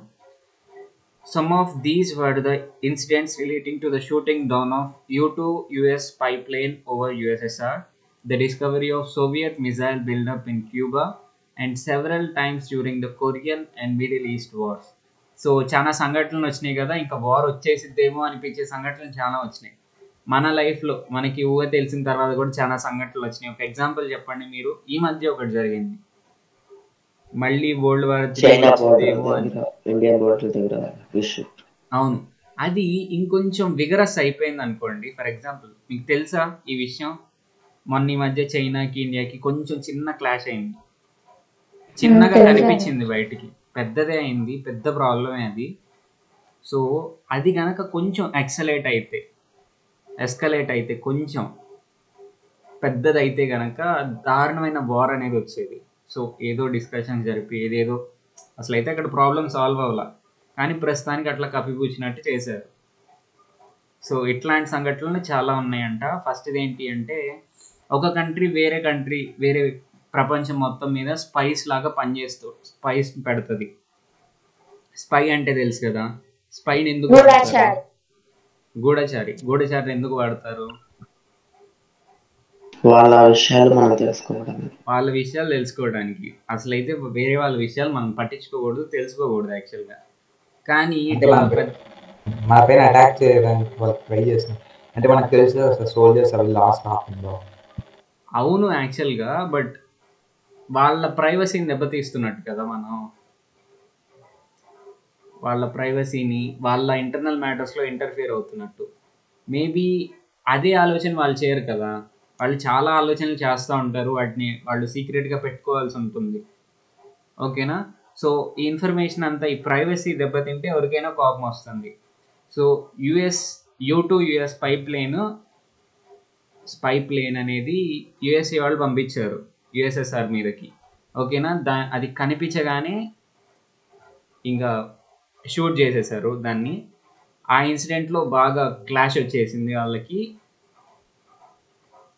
Some of these were the incidents relating to the shooting down of U-2 US spy plane over USSR, the discovery of Soviet missile buildup in Cuba, and several times during the Korean and Middle East wars. So చాలా సంఘటనలు వచ్చినాయి కదా, ఇంకా war వచ్చేసిద్దేమో అనిపించే సంఘటనలు చాలా వచ్చినాయి మన లైఫ్లో. మనకి ఊహ తెలిసిన తర్వాత కూడా చాలా సంఘటనలు వచ్చినాయి. ఒక ఎగ్జాంపుల్ చెప్పండి మీరు. ఈ మధ్య ఒకటి జరిగింది, మళ్ళీ వరల్డ్ వార్ 3 వచ్చేదేమో అని. అవును, అది ఇంకొంచెం విగరస్ అయిపోయింది అనుకోండి. ఫర్ ఎగ్జాంపుల్ మీకు తెలుసా ఈ విషయం? మొన్న ఈ మధ్య చైనాకి ఇండియాకి కొంచెం చిన్న క్లాష్ అయింది, చిన్నగా కనిపించింది బయటికి, పెద్దదే అయింది, పెద్ద ప్రాబ్లమే అది. సో అది కనుక కొంచెం ఎస్కలేట్ అయితే కొంచెం పెద్దదైతే కనుక దారుణమైన వార్ అనేది వచ్చేది. సో ఏదో డిస్కషన్స్ జరిపి ఏదేదో అసలు అయితే అక్కడ ప్రాబ్లం సాల్వ్ అవ్వాల, కానీ ప్రస్తుతానికి అట్లా కప్పిపూచినట్టు చేశారు. సో ఇట్లాంటి సంఘటనలు చాలా ఉన్నాయంట. ఫస్ట్ ఏంటి అంటే ఒక కంట్రీ వేరే ప్రపంచం మొత్తం మీద స్పైస్ లాగా పనిచేస్తూ స్పైస్ పెడుతుంది. స్పై అంటే తెలుసు కదా, స్పైని ఎందుకు వాడతారు? గూఢచారి ఎందుకు వాడతారు? వాళ్ళ విషయాలు తెలుసుకోవడానికి. అసలు అయితే వేరే వాళ్ళ విషయాలు మనం పట్టించుకోకూడదు, తెలుసుకోకూడదు యాక్చువల్గా. కానీ మన పైన అటాక్ చేయడానికి వాళ్ళు ట్రై చేస్తున్నారు. అంటే మనకు తెలుసు కదా సార్ సోల్జర్స్ అవి లాస్ కాకుండా. అవును యాక్చువల్గా, బట్ వాళ్ళ ప్రైవసీని దెబ్బతీస్తున్నట్టు కదా మనం. వాళ్ళ ప్రైవసీని వాళ్ళ ఇంటర్నల్ మ్యాటర్స్లో ఇంటర్ఫియర్ అవుతున్నట్టు. మేబీ అదే ఆలోచన వాళ్ళు చేయరు కదా. వాళ్ళు చాలా ఆలోచనలు చేస్తూ ఉంటారు, వాటిని వాళ్ళు సీక్రెట్గా పెట్టుకోవాల్సి ఉంటుంది. ఓకేనా. సో ఈ ఇన్ఫర్మేషన్ అంతా, ఈ ప్రైవసీ దెబ్బతింటే ఎవరికైనా కోపం వస్తుంది. సో యుఎస్ స్పై ప్లేన్ అనేది యుఎస్ఏ వాళ్ళు పంపించారు యుఎస్ఎస్ఆర్ మీదకి. ఓకేనా. అది కనిపించగానే ఇంకా షూట్ చేసేసారు దాన్ని. ఆ ఇన్సిడెంట్లో బాగా క్లాష్ వచ్చేసింది వాళ్ళకి,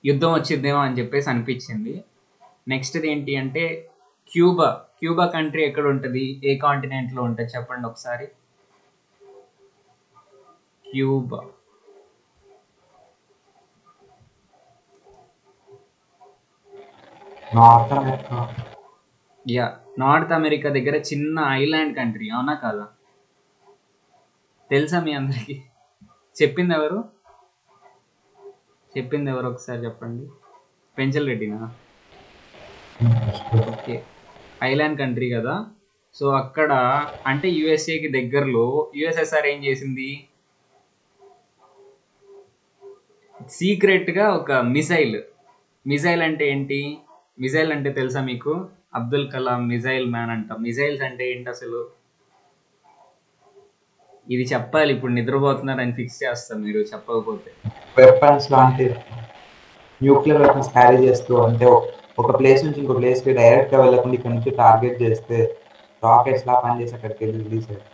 యుద్ధం వచ్చిద్దేమో అని చెప్పేసి అనిపించింది. నెక్స్ట్ది ఏంటి అంటే క్యూబా కంట్రీ ఎక్కడ ఉంటుంది, ఏ కాంటినెంట్లో ఉంటుంది చెప్పండి ఒకసారి. Cuba north America. North America దగ్గర చిన్న ఐలాండ్ కంట్రీ, అవునా కాదా? తెలుసా మీ అందరికి? చెప్పింది ఎవరు ఒకసారి చెప్పండి. పెంచల్ రెడ్డినా? ఓకే, ఐలాండ్ కంట్రీ కదా. సో అక్కడ అంటే యుఎస్ఏకి దగ్గరలో యుఎస్ఎస్ఆర్ ఏం చేసింది, సీక్రెట్గా ఒక మిజైల్ అంటే ఏంటి, మిజైల్ అంటే తెలుసా మీకు? అబ్దుల్ కలాం మిజైల్ మ్యాన్ అంట. మిజైల్స్ అంటే ఏంటి అసలు? ఇది చెప్పాలి, ఇప్పుడు నిద్రపోతున్నారని ఫిక్స్ చేస్తాం మీరు చెప్పకపోతే. వెపన్స్ లాంటి న్యూక్లియర్ వెపన్స్ క్యారీ చేస్తూ, అంటే ఒక ప్లేస్ నుంచి ఇంకో ప్లేస్కి డైరెక్ట్గా వెళ్ళకుండా ఇక్కడ నుంచి టార్గెట్ చేస్తే రాకెట్స్ లా పనిచేసి అక్కడికి వెళ్ళి రిలీజ్ అయ్యాయి.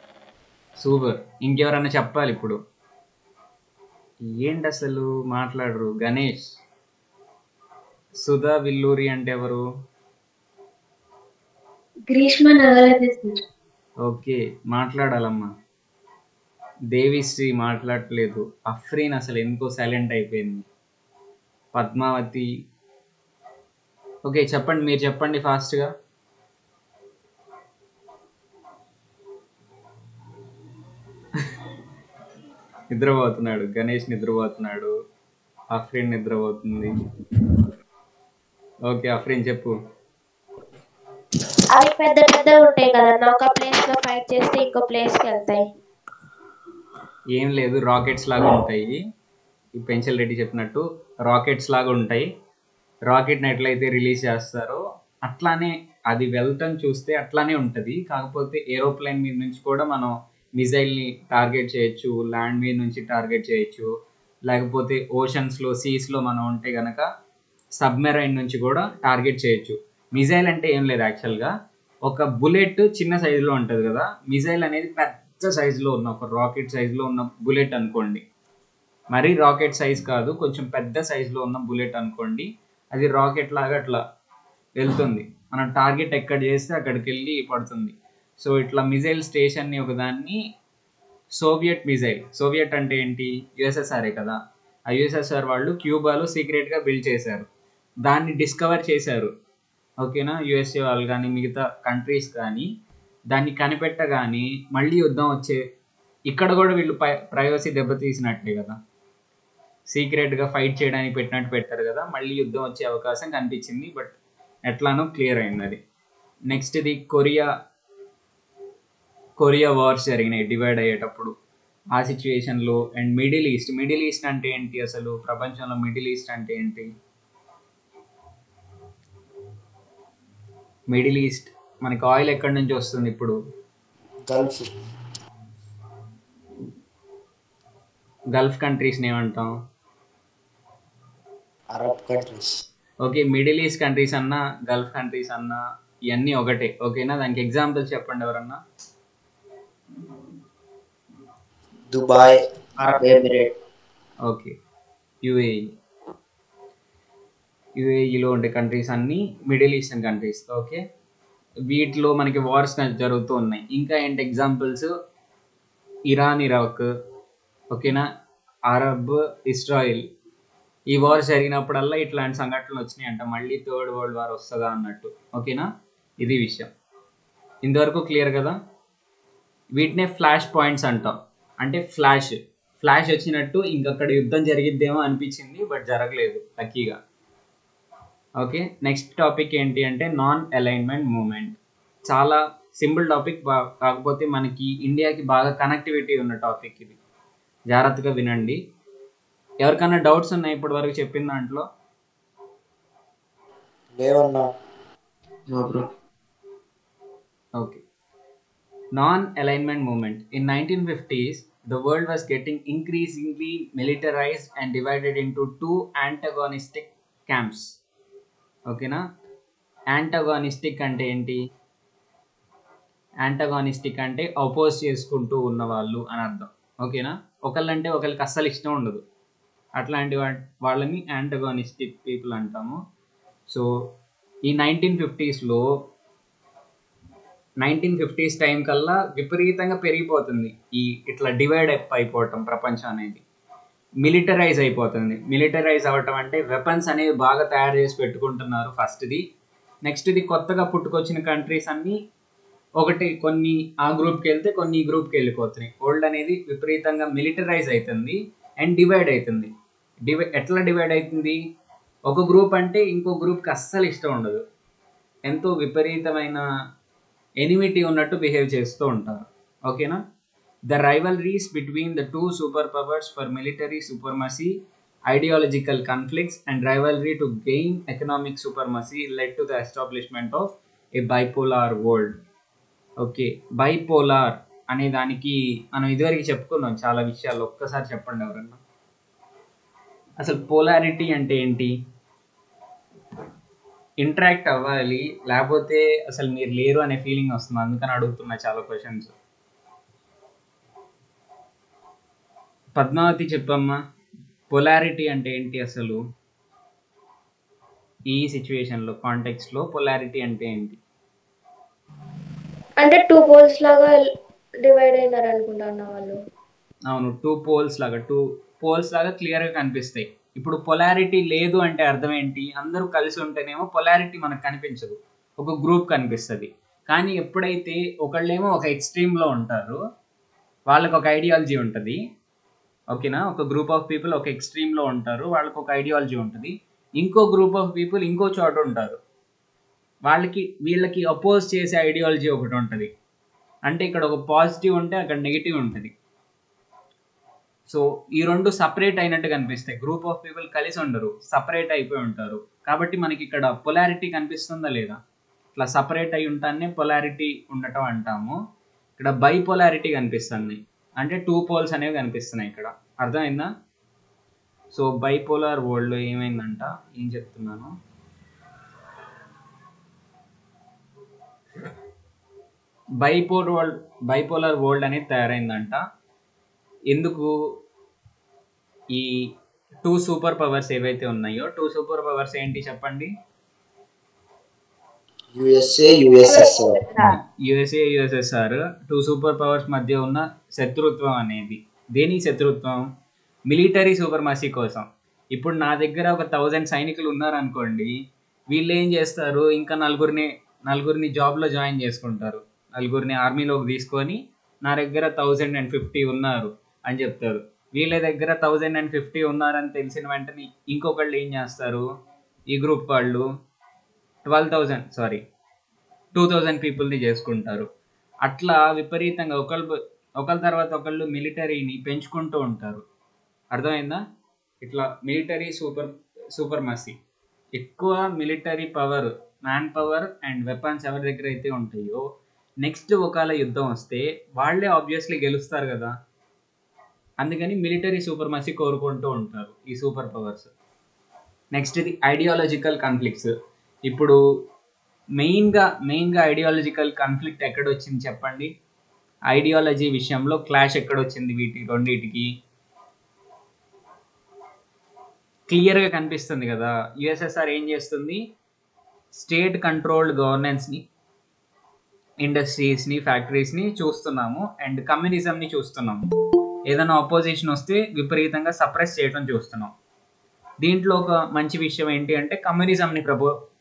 సూపర్. ఇంకెవరన్నా చెప్పాలి ఇప్పుడు. ఏంటి అసలు మాట్లాడరు? గణేష్. సుధా విల్లూరి అంటే ఎవరు? గ్రీష్మ నగరాజు. ఓకే, మాట్లాడాలమ్మా. దేవిశ్రీ మాట్లాడట్లేదు. అఫ్రీన్ అసలు ఎందుకో సైలెంట్ అయిపోయింది. పద్మావతి. ఓకే చెప్పండి, మీరు చెప్పండి ఫాస్ట్గా. నిద్రపోతున్నాడు గణేష్, నిద్రపోతున్నాడు. అఫ్రీన్ నిద్రపోతుంది. ఓకే అఫ్రీన్ చెప్పు. అవి పెద్ద పెద్ద ఉంటాయి కదా, ఒక ప్లేస్ లో ఫైట్ చేస్తే ఇంకో ప్లేస్ కి వెళ్తాయి. ఏం లేదు, రాకెట్స్ లాగా ఉంటాయి. ఈ పెంచల్ రెడ్డి చెప్పినట్టు రాకెట్స్ లాగా ఉంటాయి. రాకెట్ని ఎట్లయితే రిలీజ్ చేస్తారో అట్లానే అది వెళ్తాం చూస్తే అట్లానే ఉంటుంది. కాకపోతే ఏరోప్లేన్ మీద నుంచి కూడా మనం మిజైల్ని టార్గెట్ చేయొచ్చు, ల్యాండ్ మీద నుంచి టార్గెట్ చేయొచ్చు, లేకపోతే ఓషన్స్లో సీస్లో మనం ఉంటే కనుక సబ్మెరైన్ నుంచి కూడా టార్గెట్ చేయొచ్చు. మిజైల్ అంటే ఏం లేదు యాక్చువల్గా, ఒక బుల్లెట్ చిన్న సైజులో ఉంటుంది కదా, మిజైల్ అనేది పెద్ద సైజులో ఉన్న ఒక రాకెట్ సైజులో ఉన్న బుల్లెట్ అనుకోండి. మరీ రాకెట్ సైజ్ కాదు, కొంచెం పెద్ద సైజులో ఉన్న బుల్లెట్ అనుకోండి. అది రాకెట్ లాగా అట్లా వెళ్తుంది, మనం టార్గెట్ ఎక్కడ చేస్తే అక్కడికి వెళ్ళి పడుతుంది. సో ఇట్లా మిజైల్ స్టేషన్ని ఒకదాన్ని సోవియట్ అంటే ఏంటి, యుఎస్ఎస్ఆరే కదా. ఆ యుఎస్ఎస్ఆర్ వాళ్ళు క్యూబాలో సీక్రెట్గా బిల్డ్ చేశారు, దాన్ని డిస్కవర్ చేశారు. ఓకేనా. యుఎస్ఏ వాళ్ళు కానీ మిగతా కంట్రీస్ కానీ దాన్ని కనిపెట్టగానే మళ్ళీ యుద్ధం వచ్చే, ఇక్కడ కూడా వీళ్ళు ప్రైవసీ దెబ్బతీసినట్టే కదా, సీక్రెట్గా ఫైట్ చేయడానికి పెట్టినట్టు పెట్టారు కదా, మళ్ళీ యుద్ధం వచ్చే అవకాశం కనిపించింది. బట్ ఎట్లానో క్లియర్ అయింది అది. నెక్స్ట్ ఇది కొరియా వార్స్ జరిగినాయి డివైడ్ అయ్యేటప్పుడు, ఆ సిచ్యువేషన్లో. అండ్ మిడిల్ ఈస్ట్ అంటే ఏంటి అసలు, ప్రపంచంలో మిడిల్ ఈస్ట్ అంటే ఏంటి? మిడిల్ ఈస్ట్ మనకి ఆయిల్ ఎక్కడి నుంచి వస్తుంది ఇప్పుడు? గల్ఫ్ కంట్రీస్ని ఏమంటాం? Arab countries. Okay, middle east countries అన్నా గల్ఫ్ కంట్రీస్ అన్నా ఇవన్నీ ఒకటే. ఓకేనా. దానికి ఎగ్జాంపుల్స్ చెప్పండి ఎవరన్నా. Dubai, Arab emirate. ఓకే, యుఏఈలో ఉండే కంట్రీస్ అన్నీ మిడిల్ ఈస్టర్న్ కంట్రీస్. ఓకే, వీటిలో మనకి వార్స్ జరుగుతూ ఉన్నాయి. ఇంకా ఏంటి ఎగ్జాంపుల్స్? Iran, Iraq. ఓకేనా. అరబ్, ఇస్రాయిల్. ఈ వార్ జరిగినప్పుడల్లా ఇట్లాంటి సంఘటనలు వచ్చినాయి అంట, మళ్ళీ థర్డ్ వరల్డ్ వార్ వస్తుందా అన్నట్టు. ఓకేనా, ఇది విషయం. ఇంతవరకు క్లియర్ కదా. వీటినే ఫ్లాష్ పాయింట్స్ అంటాం. అంటే ఫ్లాష్ వచ్చినట్టు ఇంకక్కడ యుద్ధం జరిగిద్దేమో అనిపించింది, బట్ జరగలేదు లక్కీగా. ఓకే, నెక్స్ట్ టాపిక్ ఏంటి అంటే నాన్ అలైన్మెంట్ మూమెంట్. చాలా సింపుల్ టాపిక్, కాకపోతే మనకి ఇండియాకి బాగా కనెక్టివిటీ ఉన్న టాపిక్ ఇది. జాగ్రత్తగా వినండి. ఎవరికైనా డౌట్స్ ఉన్నాయి ఇప్పటి వరకు చెప్పిన దాంట్లో? లేవన్నా. Okay. Non-alignment movement. In 1950s, the world was getting increasingly militarized and divided into two antagonistic camps. ఓకేనా? యాంటగానిస్టిక్ అంటే ఏంటి? యాంటగానిస్టిక్ అంటే అపోజ్ చేసుకుంటూ ఉన్నవాళ్ళు అని అర్థం. ఓకేనా? ఒకళ్ళంటే ఒకరికి అస్సలు ఇష్టం ఉండదు, అట్లాంటి వాళ్ళని యాంటగానిస్టిక్ పీపుల్ అంటాము. సో ఈ 1950s టైం కల్లా విపరీతంగా పెరిగిపోతుంది ఈ ఇట్లా డివైడ్ అయిపోవటం ప్రపంచం అనేది. మిలిటరైజ్ అయిపోతుంది. మిలిటరైజ్ అవ్వటం అంటే వెపన్స్ అనేవి బాగా తయారు చేసి పెట్టుకుంటున్నారు ఫస్ట్ది. నెక్స్ట్ది కొత్తగా పుట్టుకొచ్చిన కంట్రీస్ అన్నీ ఒకటి కొన్ని ఆ గ్రూప్కి వెళ్తే కొన్ని ఈ గ్రూప్కి వెళ్ళిపోతున్నాయి. వరల్డ్ అనేది విపరీతంగా మిలిటరైజ్ అవుతుంది అండ్ డివైడ్ అవుతుంది. ఎట్లా డివైడ్ అవుతుంది? ఒక గ్రూప్ అంటే ఇంకో గ్రూప్కి అస్సలు ఇష్టం ఉండదు, ఎంతో విపరీతమైన ఎనిమిటీ ఉన్నట్టు బిహేవ్ చేస్తూ ఉంటారు. ఓకేనా? The rivalries between the two super powers for military supremacy, ideological conflicts and rivalry to gain economic supremacy led to the establishment of a bipolar world. Okay, bipolar అనే దానికి మనం ఇదివరకు చెప్పుకున్నాం చాలా విషయాలు. ఒక్కసారి చెప్పండి ఎవరన్నా, అసలు పోలారిటీ అంటే ఏంటి? ఇంటరాక్ట్ అవ్వాలి, లేకపోతే అసలు మీరు లేరు అనే ఫీలింగ్ వస్తుంది. అందుకని అడుగుతున్నా చాలా క్వశ్చన్స్. పద్మావతి చెప్పమ్మా, పొలారిటీ అంటే ఏంటి అసలు? ఈ సిచ్యువేషన్లో కాంటెక్స్లో పొలారిటీ అంటే ఏంటి? అంటే టూ పోల్స్ లాగా డివైడ్ అయినారు అనుకుంటున్నా వాళ్ళు. అవును, టూ పోల్స్ లాగా క్లియర్గా కనిపిస్తాయి. ఇప్పుడు పొలారిటీ లేదు అంటే అర్థం ఏంటి? అందరూ కలిసి ఉంటేనేమో పొలారిటీ మనకు కనిపించదు, ఒక గ్రూప్ కనిపిస్తుంది. కానీ ఎప్పుడైతే ఒకళ్ళేమో ఒక ఎక్స్ట్రీమ్లో ఉంటారు, వాళ్ళకు ఒక ఐడియాలజీ ఉంటుంది. ఓకేనా? ఒక గ్రూప్ ఆఫ్ పీపుల్ ఒక ఎక్స్ట్రీమ్లో ఉంటారు, వాళ్ళకు ఒక ఐడియాలజీ ఉంటుంది. ఇంకో గ్రూప్ ఆఫ్ పీపుల్ ఇంకో చోట ఉంటారు, వీళ్ళకి అపోజ్ చేసే ఐడియాలజీ ఒకటి ఉంటుంది. అంటే ఇక్కడ ఒక పాజిటివ్ ఉంటే అక్కడ నెగిటివ్ ఉంటుంది. సో ఈ రెండు సపరేట్ అయినట్టు కనిపిస్తాయి. గ్రూప్ ఆఫ్ పీపుల్ కలిసి ఉండరు, సపరేట్ అయిపోయి ఉంటారు. కాబట్టి మనకి ఇక్కడ పొలారిటీ కనిపిస్తుందా లేదా? ఇట్లా సపరేట్ అయి ఉంటానే పొలారిటీ ఉండటం అంటాము. ఇక్కడ బైపోలారిటీ కనిపిస్తుంది, అంటే టూ పోల్స్ అనేవి కనిపిస్తున్నాయి ఇక్కడ. అర్థమైందా? సో బైపోలార్ వరల్డ్లో ఏమైందంట, ఏం చెప్తున్నాను, బైపోలార్ వరల్డ్ అనేది తయారైందంట. ఎందుకు? ఈ టూ సూపర్ పవర్స్ ఏవైతే ఉన్నాయో, టూ సూపర్ పవర్స్ ఏంటి చెప్పండి? USA USSR two super powers మధ్య ఉన్న శత్రుత్వం అనేది. దేని శత్రుత్వం? మిలిటరీ సూపర్మసీ కోసం. ఇప్పుడు నా దగ్గర ఒక 1000 సైనికులు ఉన్నారనుకోండి, వీళ్ళు ఏం చేస్తారు, ఇంకా నలుగురిని జాబ్లో జాయిన్ చేసుకుంటారు, నలుగురిని ఆర్మీలోకి తీసుకొని నా దగ్గర 1050 ఉన్నారు అని చెప్తారు. వీళ్ళ దగ్గర 1050 ఉన్నారని తెలిసిన వెంటనే ఇంకొకళ్ళు ఏం చేస్తారు, ఈ గ్రూప్ వాళ్ళు 2000 పీపుల్ని చేసుకుంటారు. అట్లా విపరీతంగా ఒకళ్ళ తర్వాత ఒకళ్ళు మిలిటరీని పెంచుకుంటూ ఉంటారు. అర్థమైందా? ఇట్లా మిలిటరీ సూపర్మసీ, ఎక్కువ military power, man power and weapons ఎవరి దగ్గర అయితే ఉంటాయో, నెక్స్ట్ ఒకవేళ యుద్ధం వస్తే వాళ్ళే ఆబ్వియస్లీ గెలుస్తారు కదా. అందుకని మిలిటరీ సూపర్మసీ కోరుకుంటూ ఉంటారు ఈ సూపర్ పవర్స్. నెక్స్ట్ ఇది ఐడియాలజికల్ కాన్ఫ్లిక్ట్స్. ఇప్పుడు మెయిన్గా ఐడియాలజికల్ కాన్ఫ్లిక్ట్ ఎక్కడొచ్చింది చెప్పండి? ఐడియాలజీ విషయంలో క్లాష్ ఎక్కడొచ్చింది? వీటి రెండింటికి క్లియర్గా కనిపిస్తుంది కదా. యుఎస్ఎస్ఆర్ ఏం చేస్తుంది, స్టేట్ కంట్రోల్డ్ గవర్నెన్స్ని, ఇండస్ట్రీస్ని, ఫ్యాక్టరీస్ని చూస్తున్నాము, అండ్ కమ్యూనిజంని చూస్తున్నాము. ఏదైనా ఆపోజిషన్ వస్తే విపరీతంగా సప్రెస్ చేయడం చూస్తున్నాం. దీంట్లో ఒక మంచి విషయం ఏంటి అంటే కమ్యూనిజంని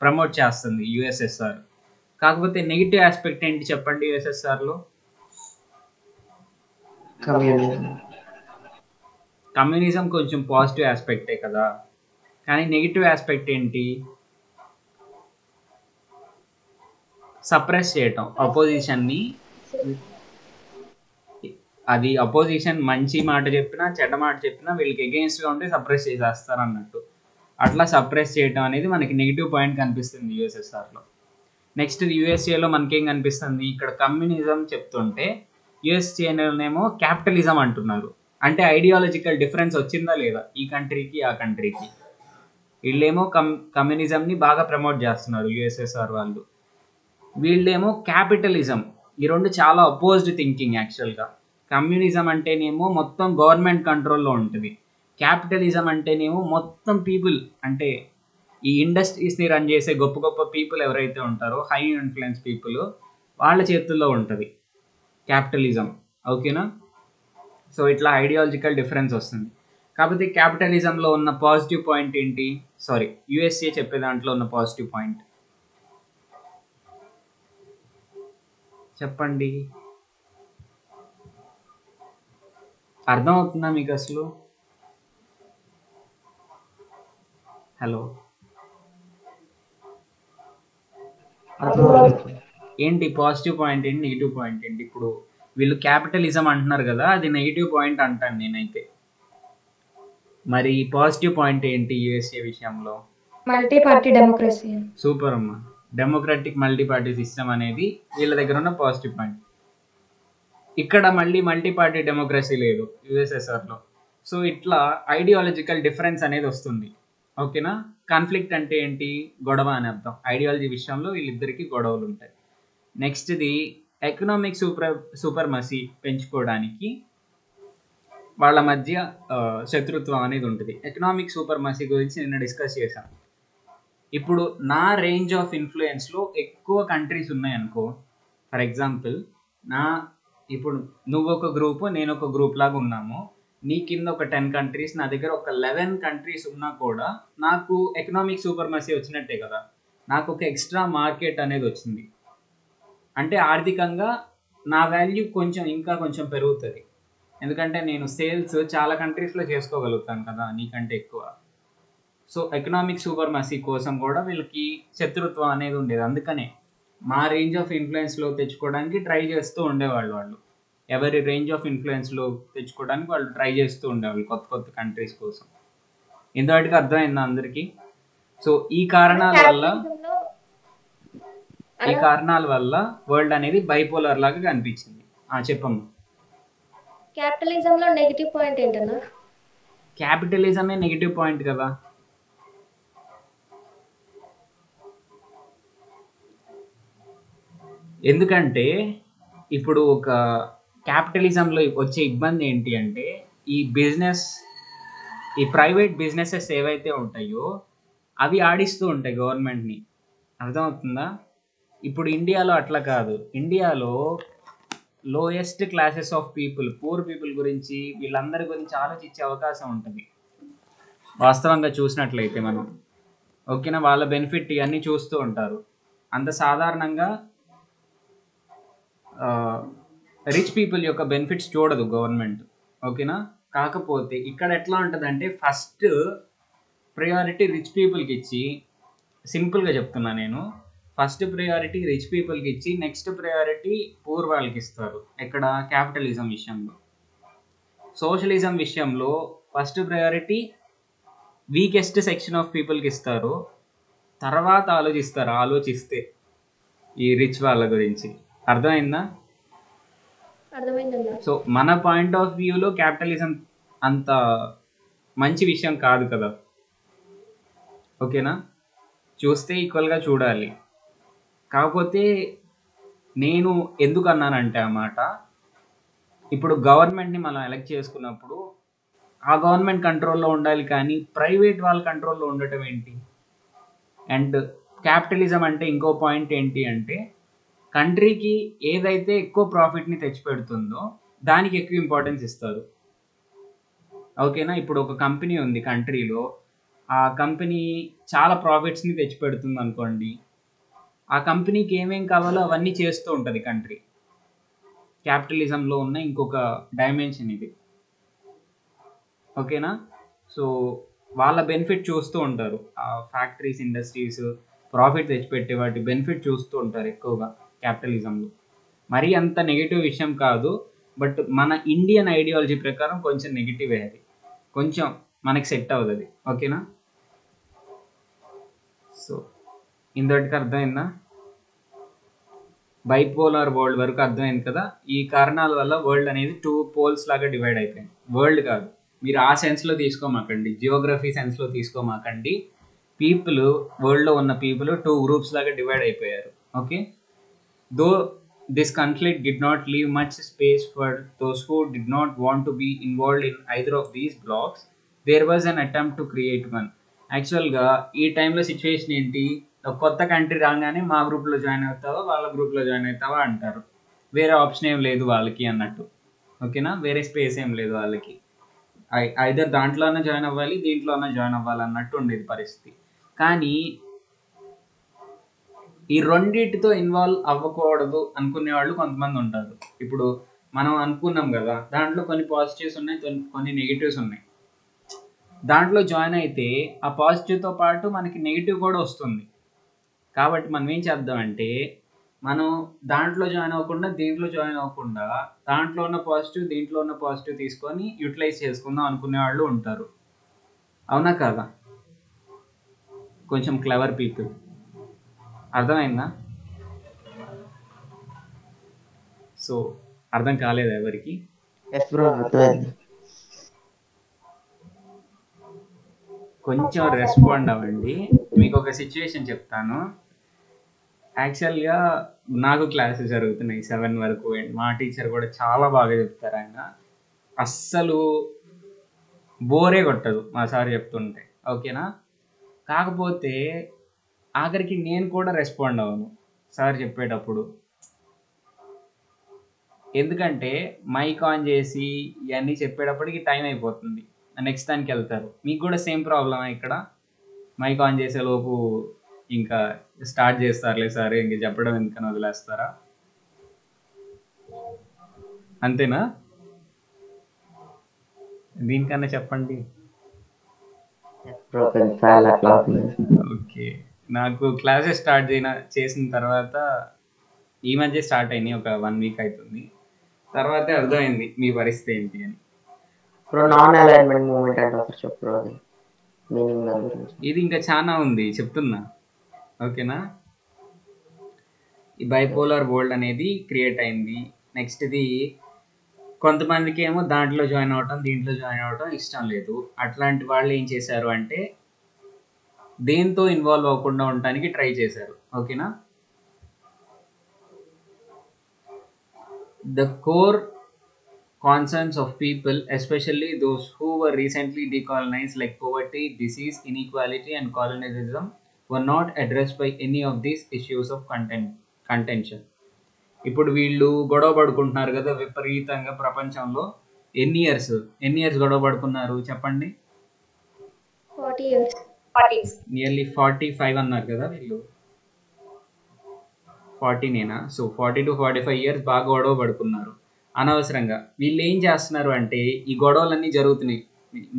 ప్రమోట్ చేస్తుంది యుఎస్ఎస్ఆర్. కాకపోతే నెగిటివ్ ఆస్పెక్ట్ ఏంటి చెప్పండి యుఎస్ఎస్ఆర్లో? కమ్యూనిజం కొంచెం పాజిటివ్ ఆస్పెక్టే కదా, కానీ నెగిటివ్ ఆస్పెక్ట్ ఏంటి? సప్రెస్ చేయటం అపోజిషన్ని. అది అపోజిషన్ మంచి మాట చెప్పినా చెడ్డ మాట చెప్పినా వీళ్ళకి ఎగెయిన్స్ట్గా ఉంటే సప్రెస్ చేసేస్తారు అన్నట్టు. అట్లా సప్రెస్ చేయటం అనేది మనకి నెగిటివ్ పాయింట్ కనిపిస్తుంది యూఎస్ఎస్ఆర్లో. నెక్స్ట్ యూఎస్ఏలో మనకేం కనిపిస్తుంది? ఇక్కడ కమ్యూనిజం చెప్తుంటే యూఎస్ఏనేమో క్యాపిటలిజం అంటున్నారు. అంటే ఐడియాలజికల్ డిఫరెన్స్ వచ్చిందా లేదా ఈ కంట్రీకి ఆ కంట్రీకి? వీళ్ళేమో కమ్యూనిజంని బాగా ప్రమోట్ చేస్తున్నారు యూఎస్ఎస్ఆర్ వాళ్ళు, వీళ్ళేమో క్యాపిటలిజం. ఈ రెండు చాలా అపోజ్డ్ థింకింగ్ యాక్చువల్గా. కమ్యూనిజం అంటేనేమో మొత్తం గవర్నమెంట్ కంట్రోల్లో ఉంటుంది, క్యాపిటలిజం అంటేనేమో మొత్తం పీపుల్, అంటే ఈ ఇండస్ట్రీస్ని రన్ చేసే గొప్ప గొప్ప పీపుల్ ఎవరైతే ఉంటారో హై ఇన్ఫ్లుయెన్స్ పీపుల్ వాళ్ళ చేతుల్లో ఉంటుంది క్యాపిటలిజం. ఓకేనా? సో ఇట్లా ఐడియాలజికల్ డిఫరెన్స్ వస్తుంది. కాకపోతే క్యాపిటలిజంలో ఉన్న పాజిటివ్ పాయింట్ ఏంటి? సారీ, యుఎస్ఏ చెప్పే దాంట్లో ఉన్న పాజిటివ్ పాయింట్ చెప్పండి. అర్థమవుతుందా మీకు అసలు? హలో, ఏంటి పాజిటివ్ పాయింట్ ఏంటి, నెగిటివ్ పాయింట్ ఏంటి? ఇప్పుడు వీళ్ళు క్యాపిటలిజం అంటున్నారు కదా, అది నెగిటివ్ పాయింట్ అంటాను నేనైతే. మరి పాజిటివ్ పాయింట్ ఏంటి యుఎస్ఏ విషయంలో? Multi party democracy. సూపర్ అమ్మా. డెమోక్రటిక్ మల్టీ పార్టీ సిస్టమ్ అనేది వీళ్ళ దగ్గర ఉన్న పాజిటివ్ పాయింట్. ఇక్కడ మళ్ళీ మల్టీ పార్టీ డెమోక్రసీ లేదు యుఎస్ఎస్ఆర్లో. సో ఇట్లా ఐడియాలజికల్ డిఫరెన్స్ అనేది వస్తుంది. ఓకేనా? కాన్ఫ్లిక్ట్ అంటే ఏంటి? గొడవ అని అర్థం. ఐడియాలజీ విషయంలో వీళ్ళిద్దరికీ గొడవలు ఉంటాయి. నెక్స్ట్ది ఎకనామిక్ సూపర్మసీ పెంచుకోవడానికి వాళ్ళ మధ్య శత్రుత్వం అనేది ఉంటుంది. ఎకనామిక్ సూపర్మసీ గురించి నిన్న డిస్కస్ చేశాను. ఇప్పుడు నా రేంజ్ ఆఫ్ ఇన్ఫ్లుయెన్స్లో ఎక్కువ కంట్రీస్ ఉన్నాయనుకో, ఫర్ ఎగ్జాంపుల్ ఇప్పుడు నువ్వు ఒక గ్రూపు నేను ఒక గ్రూప్ లాగా ఉన్నాము, నీ కింద ఒక 10 కంట్రీస్, నా దగ్గర ఒక 11 కంట్రీస్ ఉన్నా కూడా నాకు ఎకనామిక్ సూపర్మసీ వచ్చినట్టే కదా, నాకు ఒక ఎక్స్ట్రా మార్కెట్ అనేది వచ్చింది. అంటే ఆర్థికంగా నా వాల్యూ ఇంకా కొంచెం పెరుగుతుంది, ఎందుకంటే నేను సేల్స్ చాలా కంట్రీస్లో చేసుకోగలుగుతాను కదా నీకంటే ఎక్కువ. సో ఎకనామిక్ సూపర్మసీ కోసం కూడా వీళ్ళకి శత్రుత్వం అనేది ఉండేది. అందుకనే మా రేంజ్ ఆఫ్ ఇన్ఫ్లుయెన్స్లో తెచ్చుకోవడానికి ట్రై చేస్తూ ఉండేవాళ్ళు. ఎవరి రేంజ్ ఆఫ్ ఇన్ఫ్లుయెన్స్లో తెచ్చుకోవడానికి వాళ్ళు ట్రై చేస్తూ ఉండేవాళ్ళు కొత్త కొత్త కంట్రీస్ కోసం. ఇంతవరకు అర్థమైందా అందరికీ? సో ఈ కారణాల వల్ల వరల్డ్ అనేది బైపోలర్ లాగా కనిపించింది. చెప్పమ్మా. క్యాపిటలిజంలో నెగిటివ్ పాయింట్ ఏంటన్నా? క్యాపిటలిజమే నెగిటివ్ పాయింట్ కదా. ఎందుకంటే ఇప్పుడు ఒక క్యాపిటలిజంలో వచ్చే ఇబ్బంది ఏంటి అంటే, ఈ ప్రైవేట్ బిజినెసెస్ ఏవైతే ఉంటాయో అవి ఆడిస్తూ ఉంటాయి గవర్నమెంట్ని. అర్థమవుతుందా? ఇప్పుడు ఇండియాలో అట్లా కాదు. ఇండియాలో lowest classes of people, poor people గురించి, వీళ్ళందరి గురించి ఆలోచించే అవకాశం ఉంటుంది వాస్తవంగా చూసినట్లయితే మనం. ఓకేనా? వాళ్ళ బెనిఫిట్ ఇవన్నీ చూస్తూ ఉంటారు. అంత సాధారణంగా రిచ్ పీపుల్ యొక్క బెనిఫిట్స్ చూడదు గవర్నమెంట్. ఓకేనా? కాకపోతే ఇక్కడ ఎట్లా ఉంటుందంటే, ఫస్ట్ ప్రయారిటీ రిచ్ పీపుల్కి ఇచ్చి, సింపుల్గా చెప్తున్నా నేను, ఫస్ట్ ప్రయారిటీ రిచ్ పీపుల్కి ఇచ్చి నెక్స్ట్ ప్రయారిటీ పూర్ వాళ్ళకి ఇస్తారు. ఎక్కడ? క్యాపిటలిజం విషయంలో. సోషలిజం విషయంలో first priority weakest section of పీపుల్కి ఇస్తారు, తర్వాత ఆలోచిస్తే ఈ రిచ్ వాళ్ళ గురించి. అర్థమైందా? అర్థమైందన్నా. సో మన పాయింట్ ఆఫ్ వ్యూలో క్యాపిటలిజం అంత మంచి విషయం కాదు కదా. ఓకేనా? చూస్తే ఈక్వల్గా చూడాలి. కాకపోతే నేను ఎందుకు అన్నానంటే అన్నమాట, ఇప్పుడు గవర్నమెంట్ని మనం ఎలక్ట్ చేసుకున్నప్పుడు ఆ గవర్నమెంట్ కంట్రోల్లో ఉండాలి, కానీ ప్రైవేట్ వాళ్ళ కంట్రోల్లో ఉండటం ఏంటి? అండ్ క్యాపిటలిజం అంటే ఇంకో పాయింట్ ఏంటి అంటే, కంట్రీకి ఏదైతే ఎక్కువ ప్రాఫిట్ని తెచ్చిపెడుతుందో దానికి ఎక్కువ ఇంపార్టెన్స్ ఇస్తారు. ఓకేనా? ఇప్పుడు ఒక కంపెనీ ఉంది కంట్రీలో, ఆ కంపెనీ చాలా ప్రాఫిట్స్ని తెచ్చిపెడుతుంది అనుకోండి, ఆ కంపెనీకి ఏమేం కావాలో అవన్నీ చేస్తూ ఉంటుంది కంట్రీ. క్యాపిటలిజంలో ఉన్న ఇంకొక డైమెన్షన్ ఇది. ఓకేనా. సో వాళ్ళ బెనిఫిట్ చూస్తూ ఉంటారు, ఫ్యాక్టరీస్ ఇండస్ట్రీస్ ప్రాఫిట్ తెచ్చిపెట్టే వాటి బెనిఫిట్ చూస్తూ ఉంటారు ఎక్కువగా క్యాపిటలిజంలో. మరీ అంత నెగిటివ్ విషయం కాదు, బట్ మన ఇండియన్ ఐడియాలజీ ప్రకారం కొంచెం నెగిటివ్ అది, కొంచెం మనకి సెట్ అవుతుంది. ఓకేనా. సో ఇంతటికి అర్థమైందా? బైపోలార్ వరల్డ్ వరకు అర్థమైంది కదా. ఈ కారణాల వల్ల వరల్డ్ అనేది 2 పోల్స్ లాగా డివైడ్ అయిపోయింది. వరల్డ్ కాదు, మీరు ఆ సెన్స్లో తీసుకోమాకండి, జియోగ్రఫీ సెన్స్లో తీసుకోమాకండి. పీపుల్, వరల్డ్లో ఉన్న పీపుల్ 2 గ్రూప్స్ లాగా డివైడ్ అయిపోయారు. Okay. Though this conflict did not leave much space for those who did not want to be involved in either of these blocks, there was an attempt to create one. యాక్చువల్గా ఈ టైంలో situation ఏంటి, ఒక కొత్త country రాగానే మా గ్రూప్లో join అవుతావా వాళ్ళ గ్రూప్లో జాయిన్ అవుతావా అంటారు. వేరే ఆప్షన్ ఏం లేదు వాళ్ళకి అన్నట్టు. ఓకేనా. వేరే స్పేస్ ఏం లేదు వాళ్ళకి, ఐదర్ దాంట్లోనే జాయిన్ అవ్వాలి దీంట్లోనే జాయిన్ అవ్వాలి అన్నట్టు ఉండేది పరిస్థితి. కానీ ఈ రెండింటితో ఇన్వాల్వ్ అవ్వకూడదు అనుకునే వాళ్ళు కొంతమంది ఉంటారు. ఇప్పుడు మనం అనుకున్నాం కదా, దాంట్లో కొన్ని పాజిటివ్స్ ఉన్నాయి, కొన్ని నెగిటివ్స్ ఉన్నాయి. దాంట్లో జాయిన్ అయితే ఆ పాజిటివ్తో పాటు మనకి నెగిటివ్ కూడా వస్తుంది. కాబట్టి మనం ఏం చేద్దామంటే, మనం దాంట్లో జాయిన్ అవ్వకుండా దీంట్లో జాయిన్ అవ్వకుండా దాంట్లో ఉన్న పాజిటివ్ దీంట్లో ఉన్న పాజిటివ్ తీసుకొని యూటిలైజ్ చేసుకుందాం అనుకునే వాళ్ళు ఉంటారు. అవునా కాదా? కొంచెం క్లవర్ పీపుల్. అర్థమైందా? సో అర్థం కాలేదు ఎవరికి? ఎస్ బ్రో, అర్థమైంది. కొంచెం రెస్పాండ్ అవ్వండి. మీకు ఒక సిచ్యువేషన్ చెప్తాను. యాక్చువల్గా నాకు క్లాసెస్ జరుగుతున్నాయి 7 వరకు, అండ్ మా టీచర్ కూడా చాలా బాగా చెప్తారు. ఆయన అస్సలు బోరే కొట్టదు మా సార్ చెప్తుంటే. ఓకేనా. కాకపోతే ఆఖరికి నేను కూడా రెస్పాండ్ అవ్వను సార్ చెప్పేటప్పుడు. ఎందుకంటే మైక్ ఆన్ చేసి ఇవన్నీ చెప్పేటప్పటికి టైం అయిపోతుంది, నెక్స్ట్ దానికి వెళ్తారు. మీకు కూడా సేమ్ ప్రాబ్లమా ఇక్కడ? మైక్ ఆన్ చేసే లోపు ఇంకా స్టార్ట్ చేస్తారులే సార్, ఇంక చెప్పడం ఎందుకని వదిలేస్తారా? అంతేనా? దీనికన్నా చెప్పండి. ఓకే. నాకు క్లాసెస్ స్టార్ట్ చేసిన తర్వాత ఈ మధ్య స్టార్ట్ అయినాయి, ఒక 1 వీక్ అవుతుంది. తర్వాతే అర్థమైంది మీ పరిస్థితి ఏంటి అని. నాన్ అలైన్మెంట్ మూమెంట్ అంటే ఒకటి చెప్పు, మీనింగ్ దాని గురించి. ఇది ఇంకా చాలా ఉంది చెప్తున్నా. ఓకేనా. ఈ బైపోలార్ వరల్డ్ అనేది క్రియేట్ అయింది. నెక్స్ట్ ఇది కొంతమందికి ఏమో దాంట్లో జాయిన్ అవటం దీంట్లో జాయిన్ అవటం ఇష్టం లేదు. అట్లాంటి వాళ్ళు ఏం చేశారు అంటే దేంతో ఇన్వాల్వ్ అవ్వకుండా ఉండటానికి ట్రై చేశారు. ఓకేనా. The core concerns of people, especially those who were recently decolonized, like poverty, disease, inequality, and colonialism, were not addressed by any of these issues of contention. ఇప్పుడు వీళ్ళు గొడవ పడుకుంటున్నారు కదా విపరీతంగా ప్రపంచంలో. ఎన్ని ఇయర్స్ గొడవ పడుకున్నారు చెప్పండి? 40 years. నియర్లీ 45 అన్నారు కదా వీళ్ళు. 40నేనా? సో 40 to 45 ఇయర్స్ బాగా గొడవ పడుకున్నారు అనవసరంగా. వీళ్ళు ఏం చేస్తున్నారు అంటే, ఈ గొడవలన్నీ జరుగుతున్నాయి,